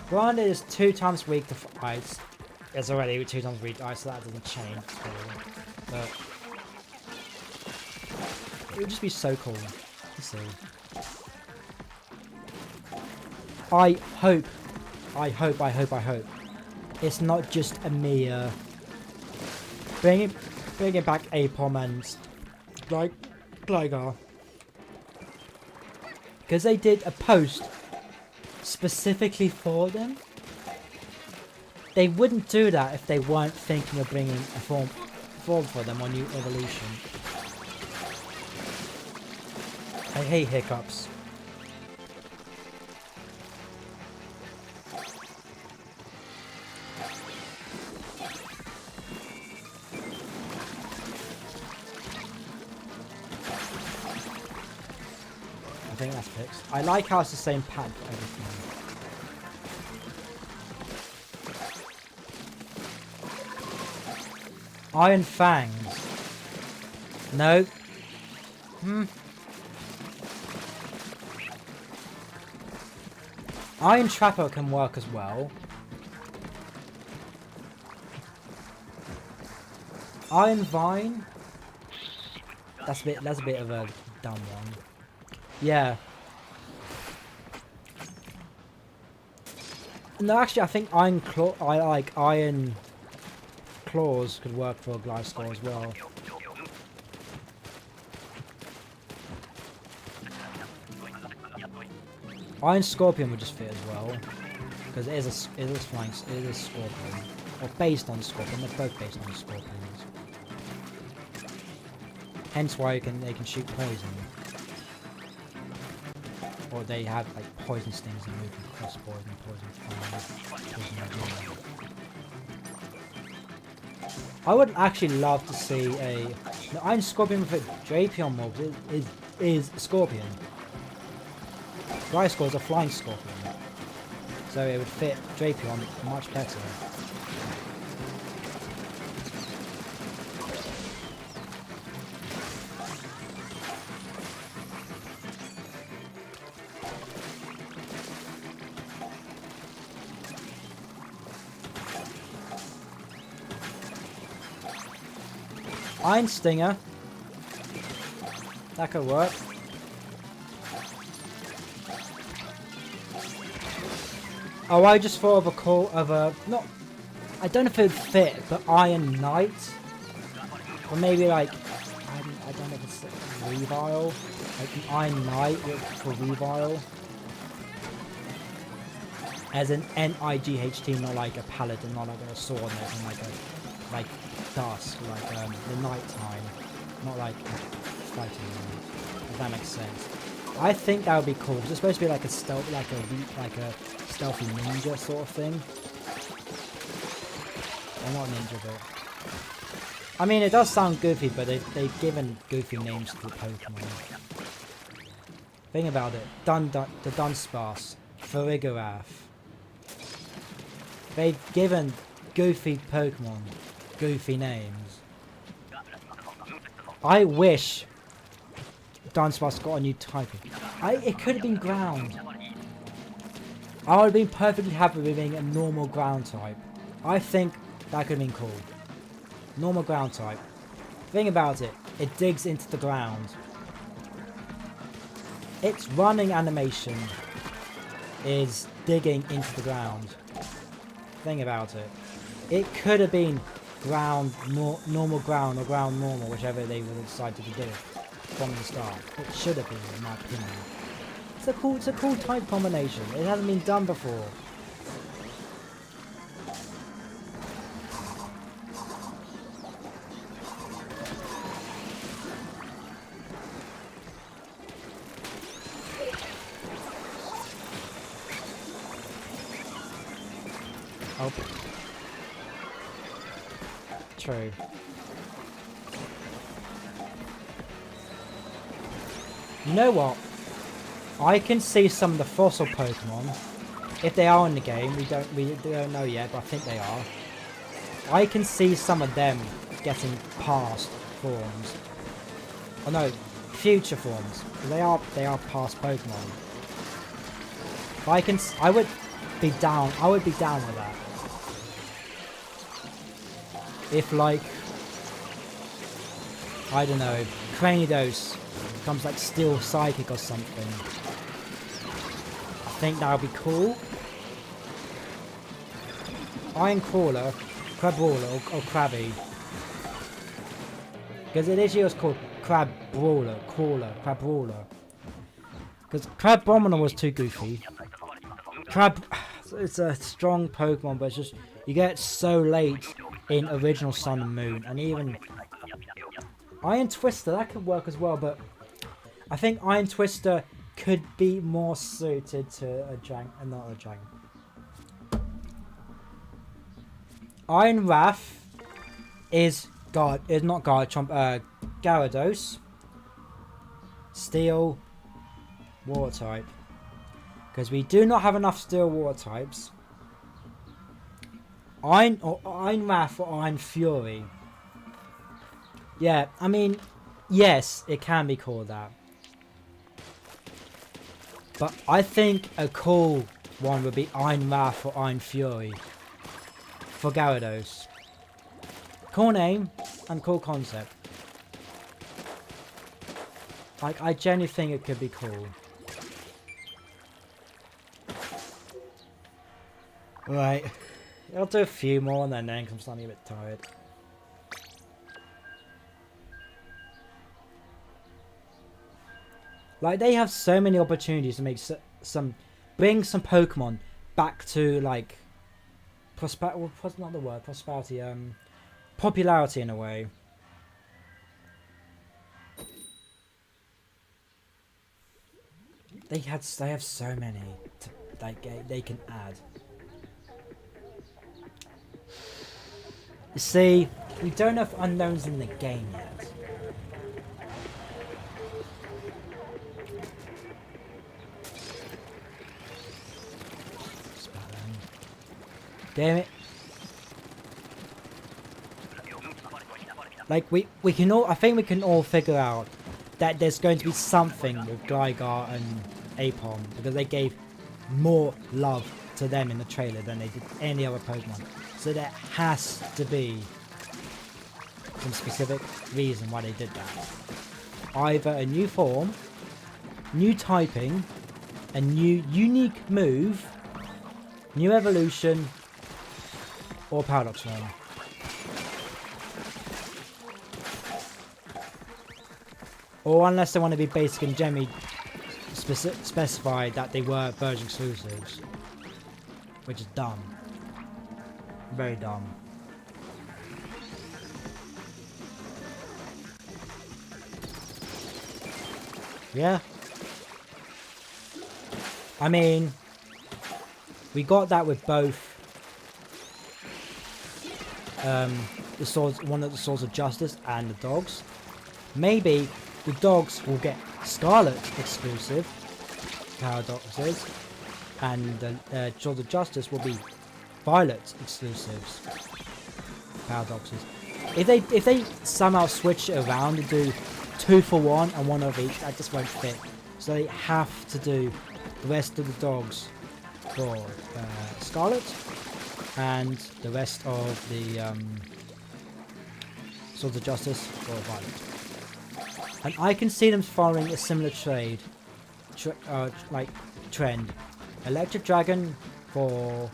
Granted, it's 2 times weak to ice. It's already 2 times weak to ice, so that doesn't change. But it would just be so cool to see. I hope it's not just a mere bringing back Apom and Gligar, because they did a post specifically for them. They wouldn't do that if they weren't thinking of bringing a form for them on New Evolution. I hate hiccups. I think that's fixed. I like how it's the same pattern for everything. Iron Fangs. No. Iron Trapper can work as well. Iron Vine. That's a bit of a dumb one. Yeah. No, actually, I think Iron Claws could work for a Gliscor as well. Iron Scorpion would just fit as well, because it is Scorpion, or based on Scorpion. They're both based on Scorpions. Hence why they can shoot poison. Or they have like poison stings and move across poison fire. I would actually love to see the Iron Scorpion with a Drapion mob is Scorpion. Gliscor is a flying Scorpion, so it would fit Drapion much better. Iron Stinger. That could work. Oh, I just thought of a call of a not. I don't know if it would fit, but Iron Knight, or maybe like I don't know if it's Revile, like an Iron Knight for Revile, as an N-I-G-H-T, not like a paladin, not like a sword, and like dusk, like the night time, not like fighting night. If that makes sense. I think that would be cool. It's supposed to be like a stealth, like a stealthy ninja sort of thing. Or not ninja, but I mean, it does sound goofy, but they've given goofy names to the Pokemon. Think about it. The Dunsparce, Farigiraf. They've given goofy Pokemon goofy names. I wish Dunsparce got a new typing. It could have been ground. I would have been perfectly happy with being a normal ground type. I think that could have been cool. Normal ground type. Think about it. It digs into the ground. Its running animation is digging into the ground. Think about it. It could have been ground, normal ground or ground normal, whichever they would have decided to do from the start. It should have been, in my opinion. It's a cool type combination. It hasn't been done before. Oh. True. You know what? I can see some of the fossil Pokemon. If they are in the game, we don't know yet, but I think they are. I can see some of them getting past forms. Oh no, future forms. They are past Pokemon. But I would be down with that. If like, I don't know, Cranidos becomes like Steel Psychic or something. I think that would be cool. Iron Crawler, Crabrawler, or Krabby. Because initially it was called Crabrawler. Because Crabominal was too goofy. It's a strong Pokemon, but it's just, you get so late in original Sun and Moon, and even Iron Twister, that could work as well, but I think Iron Twister could be more suited to a not a dragon. Iron Wrath is not Garchomp, Gyarados. Steel, Water type. Because we do not have enough Steel Water types. Iron Wrath or Iron Fury. Yeah, I mean, yes, it can be called that. But I think a cool one would be Iron Wrath or Iron Fury. For Gyarados. Cool name and cool concept. Like, I genuinely think it could be cool. Right. I'll do a few more and then because I'm starting to get a bit tired. Like, they have so many opportunities to make bring some Pokemon back to, like, prosperity, popularity in a way. They have so many they can add. You see, we don't have unknowns in the game yet. Damn it. Like, we can all, I think we can all figure out that there's going to be something with Gligar and Apom, because they gave more love to them in the trailer than they did any other Pokemon. So there has to be some specific reason why they did that. Either a new form, new typing, a new unique move, New Evolution or Paradox Run. Or unless they want to be basic and generally specify that they were version exclusives. Which is dumb. Very dumb. Yeah. I mean, we got that with both the swords, one of the Swords of Justice and the dogs. Maybe the dogs will get Scarlet exclusive paradoxes, and the Swords of Justice will be Violet exclusives paradoxes. If they somehow switch it around and do 2 for 1 and 1 of each, that just won't fit. So they have to do the rest of the dogs for Scarlet and the rest of the Swords of Justice for Violet. And I can see them following a similar trend. Electric Dragon for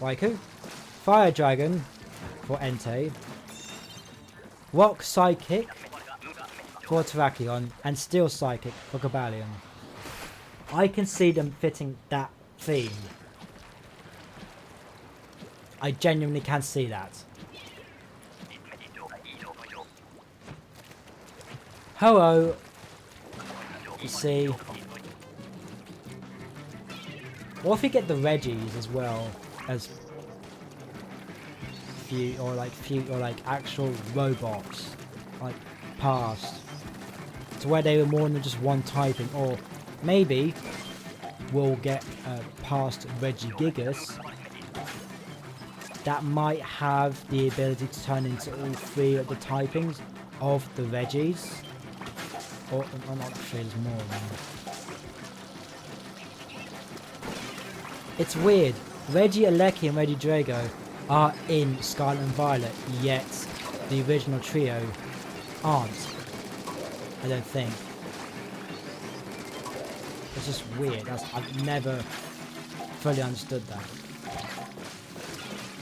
Raikou, Fire Dragon for Entei, Rock Psychic for Terrakion, and Steel Psychic for Cobalion. I can see them fitting that theme. I genuinely can see that. Hello. You see. What if you get the Reggies as well as few or like actual robots, like past, to where they were more than just one typing, or maybe we'll get past Regigigas that might have the ability to turn into all 3 of the typings of the Reggies. Or not 3, there's more than. It's weird. Reggie Aleki and Reggie Draco are in Scarlet and Violet, yet the original trio aren't. I don't think. It's just weird. I've never fully understood that.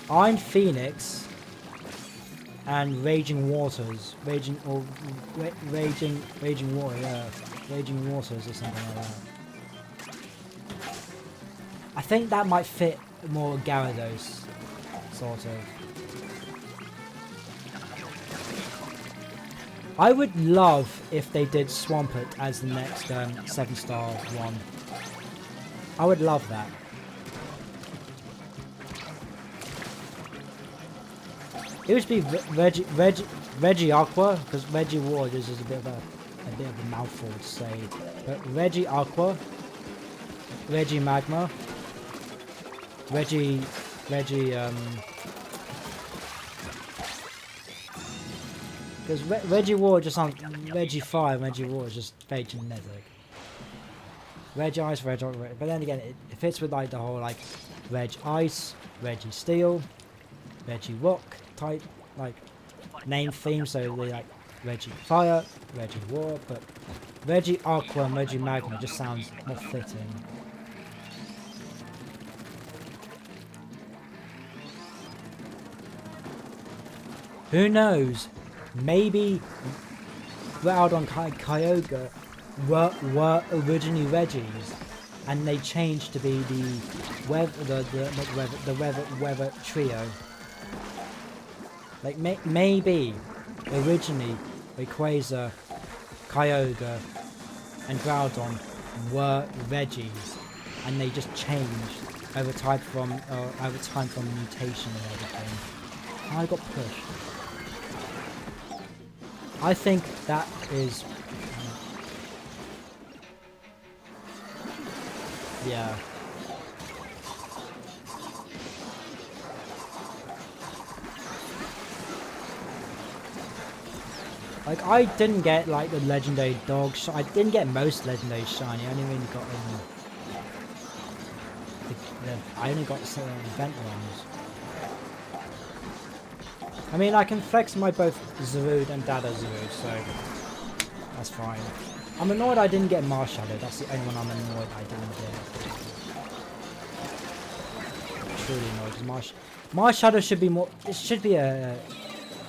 Iron Phoenix and Raging Waters, Raging Water, yeah, Raging Waters or something like that. I think that might fit more Gyarados, sort of. I would love if they did Swampert as the next 7-star one. I would love that. It would be Reggie Aqua, because Reggie Waters is a bit of a mouthful to say. But Reggie Aqua, Reggie Magma, Reggie because Reggie War just sounds Reggie Fire, Reggie War is just very generic. Reg Ice, Reg Rock, but then again it fits with like the whole like Reg Ice, Reggie Steel, Reggie Rock type like name theme, so they like Reggie Fire, Reggie War, but Reggie Aqua and Reggie Magma just sounds more fitting. Who knows? Maybe Groudon Kyogre were originally Reggies, and they changed to be the Weather Trio. Like maybe originally Rayquaza, Kyogre, and Groudon were Reggies, and they just changed over time from mutation and everything. I got pushed. I think that is... yeah. Like, I didn't get, like, the legendary dog I didn't get most legendary shiny. I only really got I only got some event ones. I mean, I can flex my both Zarude and Dada Zarude, so that's fine. I'm annoyed I didn't get Marshadow. That's the only one I'm annoyed I didn't get. truly annoyed. 'Cause my shadow should be more. It should be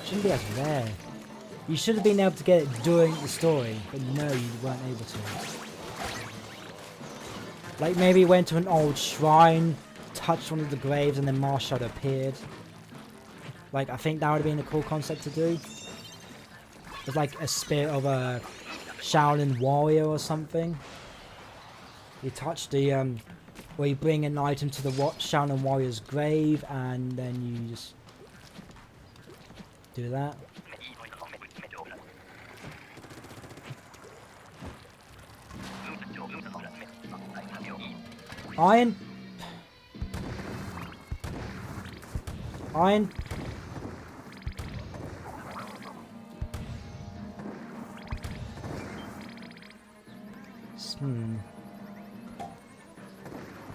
shouldn't be as rare. You should have been able to get it during the story, but no, you weren't able to. Like maybe you went to an old shrine, touched one of the graves, and then Marshadow appeared. Like I think that would have been a cool concept to do. It's like a spirit of a Shaolin warrior or something. You touch the where you bring an item to the Shaolin warrior's grave, and then you just do that. Iron.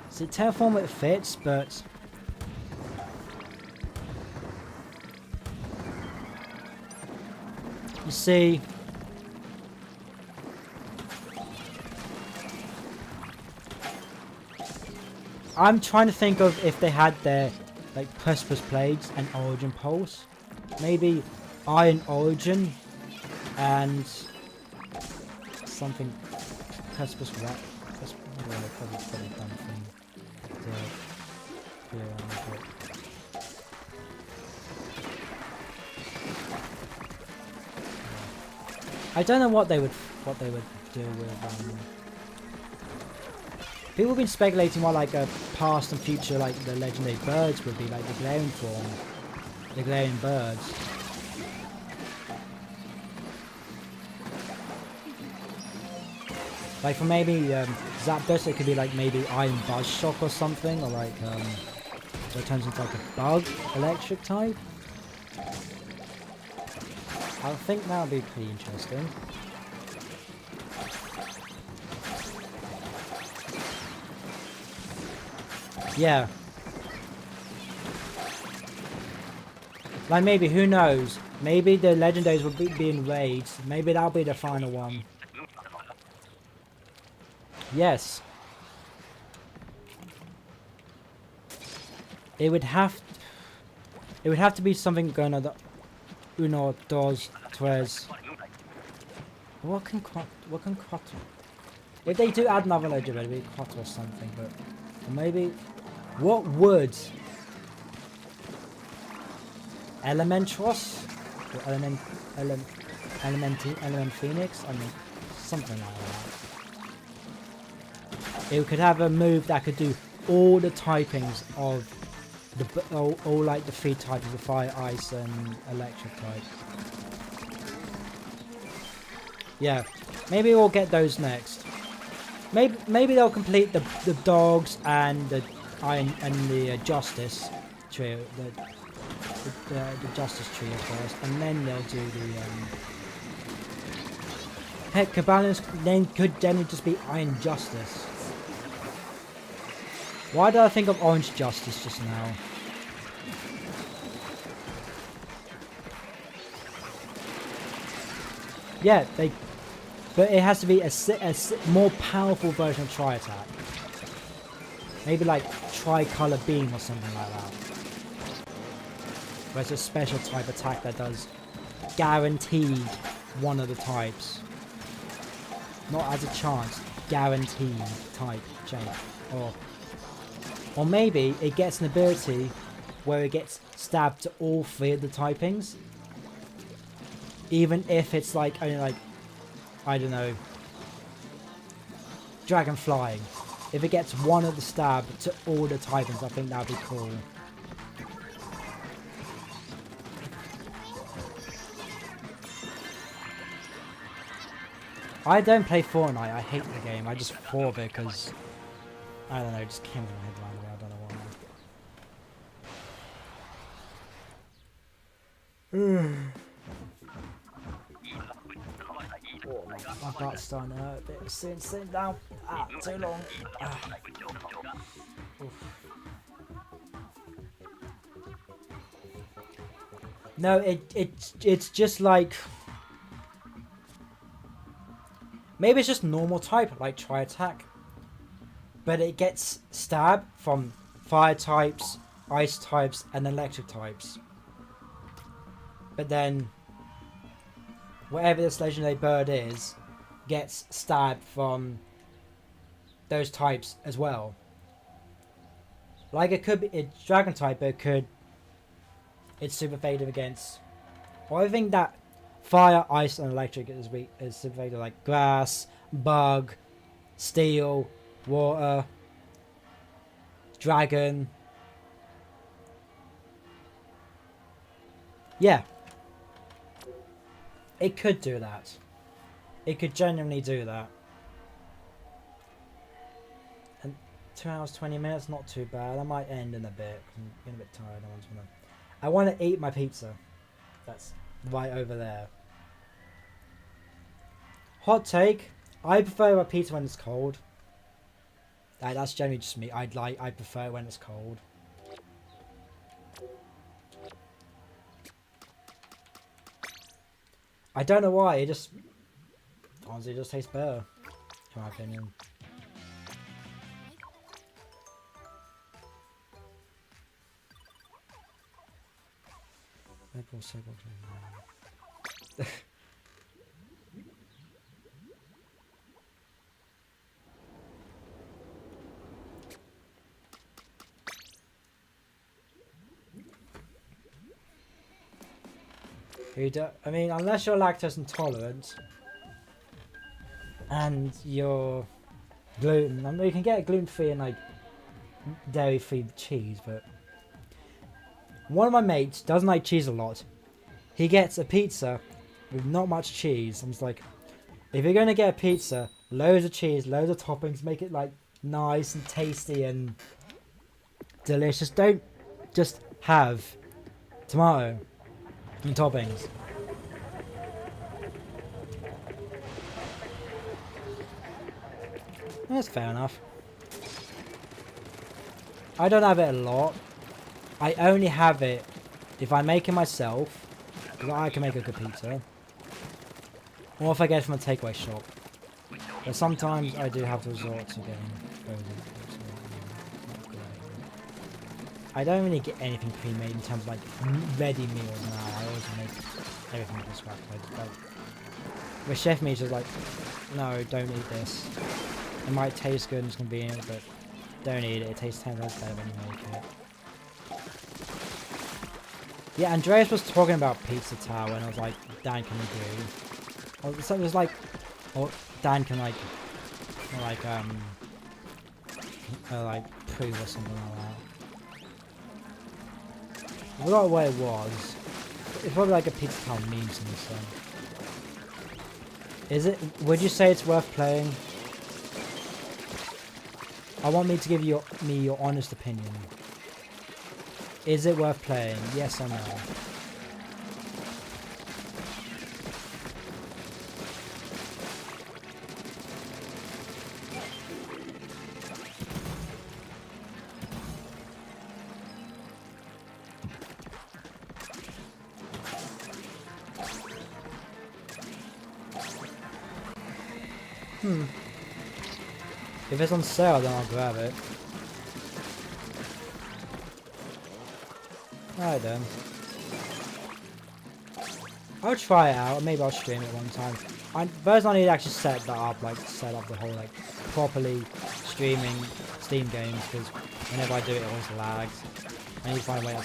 See, terraform it fits, but you see, I'm trying to think of if they had their like precipice blades and origin pulse, maybe iron origin and something precipice wrap. That's probably done thing. I don't know what they would do with. People have been speculating what like a past and future like the legendary birds would be, like the glaring form, the glaring birds. Like for maybe Zapdos, it could be like maybe Iron Buzz Shock or something, or like so it turns into like a bug electric type. I think that would be pretty interesting. Yeah. Like maybe, who knows? Maybe the legendaries will be in raids. Maybe that'll be the final one. Yes. It would have to be something going on the uno, dos, tres. What can quattro? If they do add another legend, it'd be quattro or something, but maybe what would Elementros or Element Phoenix? I mean, something like that. It could have a move that could do all the typings of the all like the 3 types of the fire, ice, and electric type. Yeah, maybe we'll get those next. Maybe they'll complete the dogs and the iron and the justice trio, the justice trio first, and then they'll do the heck, Cabana's name could then just be Iron Justice. Why did I think of Orange Justice just now? Yeah, but it has to be a more powerful version of Tri-Attack. Maybe like Tri-Color Beam or something like that. Where it's a special type attack that does guaranteed one of the types. Not as a chance, guaranteed type change. Or maybe it gets an ability where it gets stabbed to all 3 of the typings. Even if it's like only like, I don't know, dragon flying. If it gets one of the stab to all the typings, I think that'd be cool. I don't play Fortnite, I hate the game. I just fought it because, I don't know, it just came to my head randomly, I don't know why. My butt's starting to hurt a bit. Soon, sit down. Too long. No, it's just like, maybe it's just normal type, like Tri-Attack. But it gets stab from fire types, ice types and electric types. But then, whatever this legendary bird is, gets stabbed from those types as well. Like it could be a dragon type, but it's super effective against. Well, I think that fire, ice, and electric is super effective, like grass, bug, steel, water, dragon. Yeah. It could do that. It could genuinely do that. And 2 hours, 20 minutes, not too bad. I might end in a bit. I'm getting a bit tired. I want to eat my pizza. That's right over there. Hot take. I prefer my pizza when it's cold. That's generally just me. I prefer it when it's cold. I don't know why. Honestly, it just tastes better, in my opinion. I mean, unless you're lactose intolerant and you're gluten. I mean, you can get gluten-free and like dairy-free cheese, but one of my mates doesn't like cheese a lot. He gets a pizza with not much cheese. I'm just like, if you're gonna get a pizza, loads of cheese, loads of toppings, make it like nice and tasty and delicious. Don't just have tomato and toppings. That's fair enough. I don't have it a lot. I only have it if I make it myself, because I can make a good pizza, or if I get it from a takeaway shop. But sometimes I do have to resort to getting frozen pizza. I don't really get anything pre-made in terms of like ready meals now. I always make everything from scratch. Like, with chef meat, just like, no, don't eat this. It might taste good and it's convenient, but don't eat it. It tastes 10 times better when you make it. Yeah, Andreas was talking about Pizza Tower, and I was like, Dan can agree. Or something was like, or Dan can like prove or something like that. I forgot what it was. It's probably like a Pizza Tower meme or something. Is it? Would you say it's worth playing? I want me to give you your honest opinion. Is it worth playing? Yes or no? If it's on sale, then I'll grab it. Alright then. I'll try it out. Maybe I'll stream it one time. First I need to actually set that up, like set up the whole like properly streaming Steam games, because whenever I do it, it always lags. I need to find a way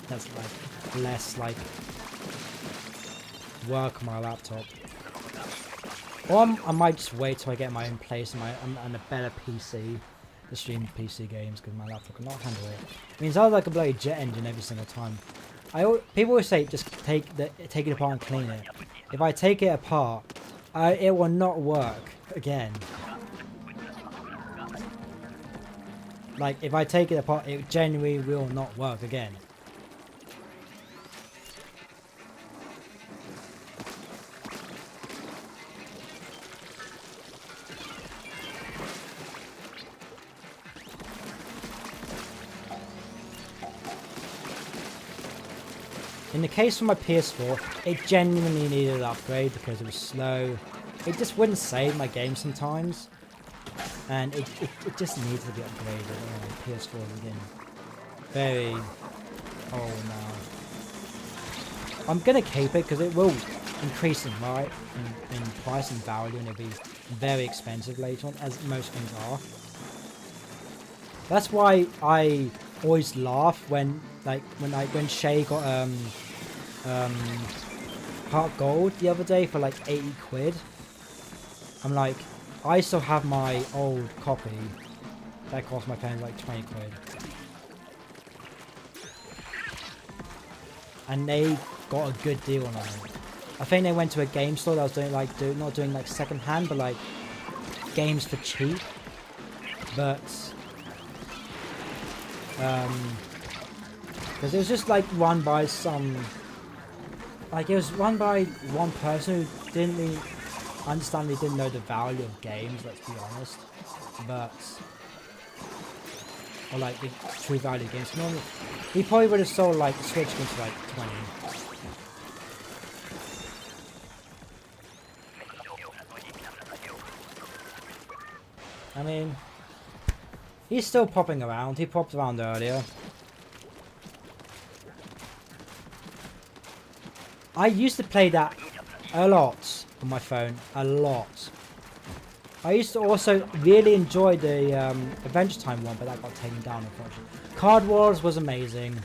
that's like less like work on my laptop. Or I might just wait till I get my own place and a better PC to stream PC games, because my laptop cannot handle it. I mean, it's all like a bloody jet engine every single time. People always say just take it apart and clean it. If I take it apart, it will not work again. Like, if I take it apart, it genuinely will not work again. In the case of my PS4, it genuinely needed an upgrade because it was slow. It just wouldn't save my game sometimes. And it just needs to be upgraded. PS4 again. very... Oh no. I'm gonna keep it because it will increase in price and value, and it'll be very expensive later on, as most things are. That's why I always laugh when Shay got Heart Gold the other day for like 80 quid. I'm like, I still have my old copy that cost my parents like 20 quid. And they got a good deal on it. I think they went to a game store that was doing like not doing like second hand, but like games for cheap. But because it was just like run by some, like it was run by one person who didn't really understand, he didn't know the value of games, let's be honest. But or like the true value of games. Normally, he probably would have sold like Switch games for like 20. I mean, he's still popping around. He popped around earlier. I used to play that a lot on my phone. A lot. I used to also really enjoy the Adventure Time one, but that got taken down, unfortunately. Card Wars was amazing.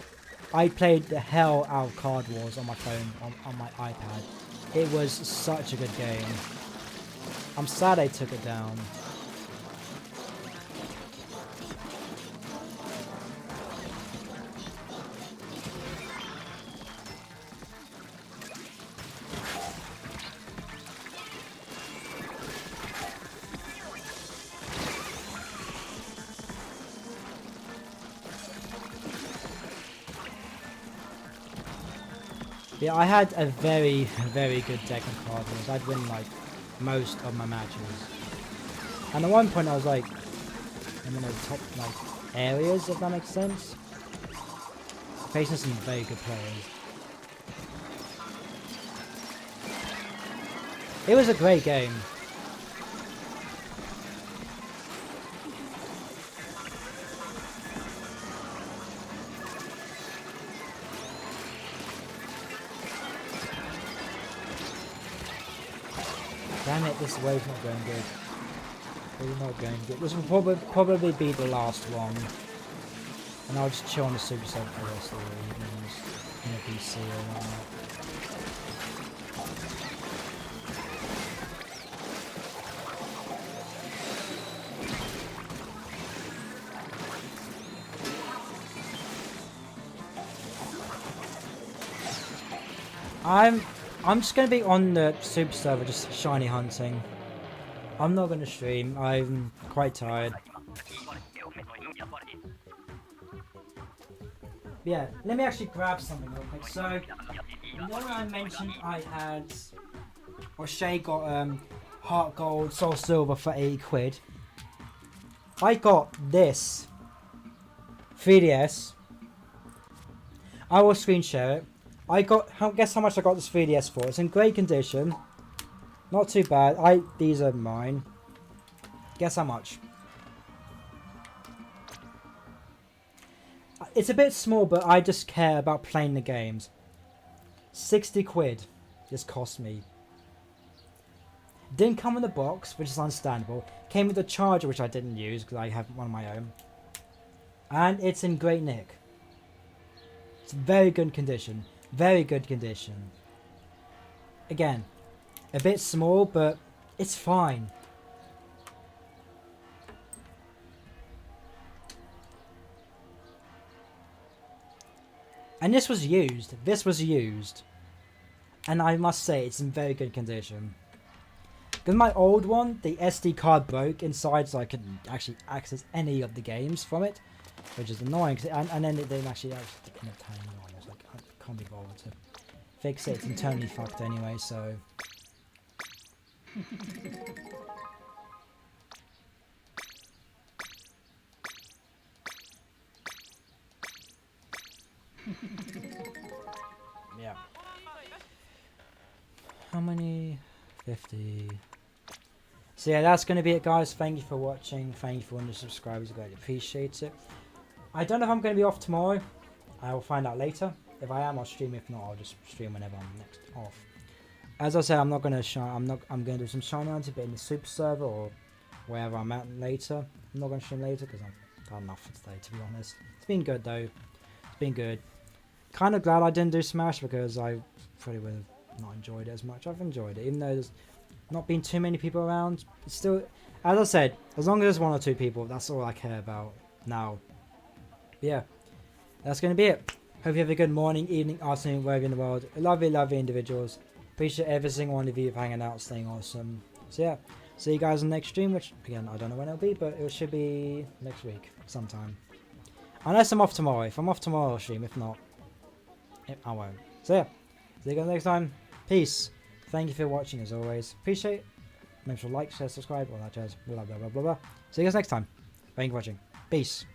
I played the hell out of Card Wars on my phone, on my iPad. It was such a good game. I'm sad they took it down. Yeah, I had a very, very good deck of Card Wars. I'd win like most of my matches. And at one point I was like, I'm in the top like areas, if that makes sense. Facing some very good players. It was a great game. Damn it, this wave's not going good. It's not going good. This will probably be the last one. And I'll just chill on the Super Set for the rest of the evenings. In a PC or whatnot. I'm just going to be on the Super Server just shiny hunting. I'm not going to stream. I'm quite tired. Yeah, let me actually grab something real quick. So, you know when I mentioned I had, or Shay got Heart Gold, Soul Silver for 80 quid. I got this 3DS. I will screen share it. Guess how much I got this 3DS for? It's in great condition. Not too bad. These are mine. Guess how much? It's a bit small, but I just care about playing the games. 60 quid. This cost me. Didn't come in the box, which is understandable. Came with a charger, which I didn't use because I have one of my own. And it's in great nick. It's very good condition. Very good condition. Again, a bit small, but it's fine. And this was used. This was used. And I must say, it's in very good condition. Because my old one, the SD card broke inside, so I couldn't actually access any of the games from it. Which is annoying. And then it didn't actually connect to anyone. I was like, I can't be bothered to fix it. It's internally fucked anyway, so... yeah. How many? 50. So yeah, that's going to be it, guys. Thank you for watching. Thank you for 100 subscribers. I greatly appreciate it. I don't know if I'm going to be off tomorrow. I will find out later. If I am, I'll stream. If not, I'll just stream whenever I'm next off. As I said, I'm not going to shine. I'm going to do some shiny hunting, but in the super server or wherever I'm at later. I'm not going to stream later because I've got enough for today, to be honest. It's been good though. It's been good. Kind of glad I didn't do Smash because I probably would have not enjoyed it as much. I've enjoyed it, even though there's not been too many people around. It's still, as I said, as long as there's 1 or 2 people, that's all I care about now. But yeah, that's going to be it. Hope you have a good morning, evening, afternoon, wherever in the world. Lovely, lovely individuals. Appreciate every single one of you for hanging out, staying awesome. So yeah, see you guys in the next stream, which again, I don't know when it'll be, but it should be next week sometime. Unless I'm off tomorrow. If I'm off tomorrow, I'll stream. If not, I won't. So yeah, see you guys next time. Peace. Thank you for watching as always. Appreciate it. Make sure to like, share, subscribe, all that jazz. Blah, blah, blah, blah, blah. See you guys next time. Thank you for watching. Peace.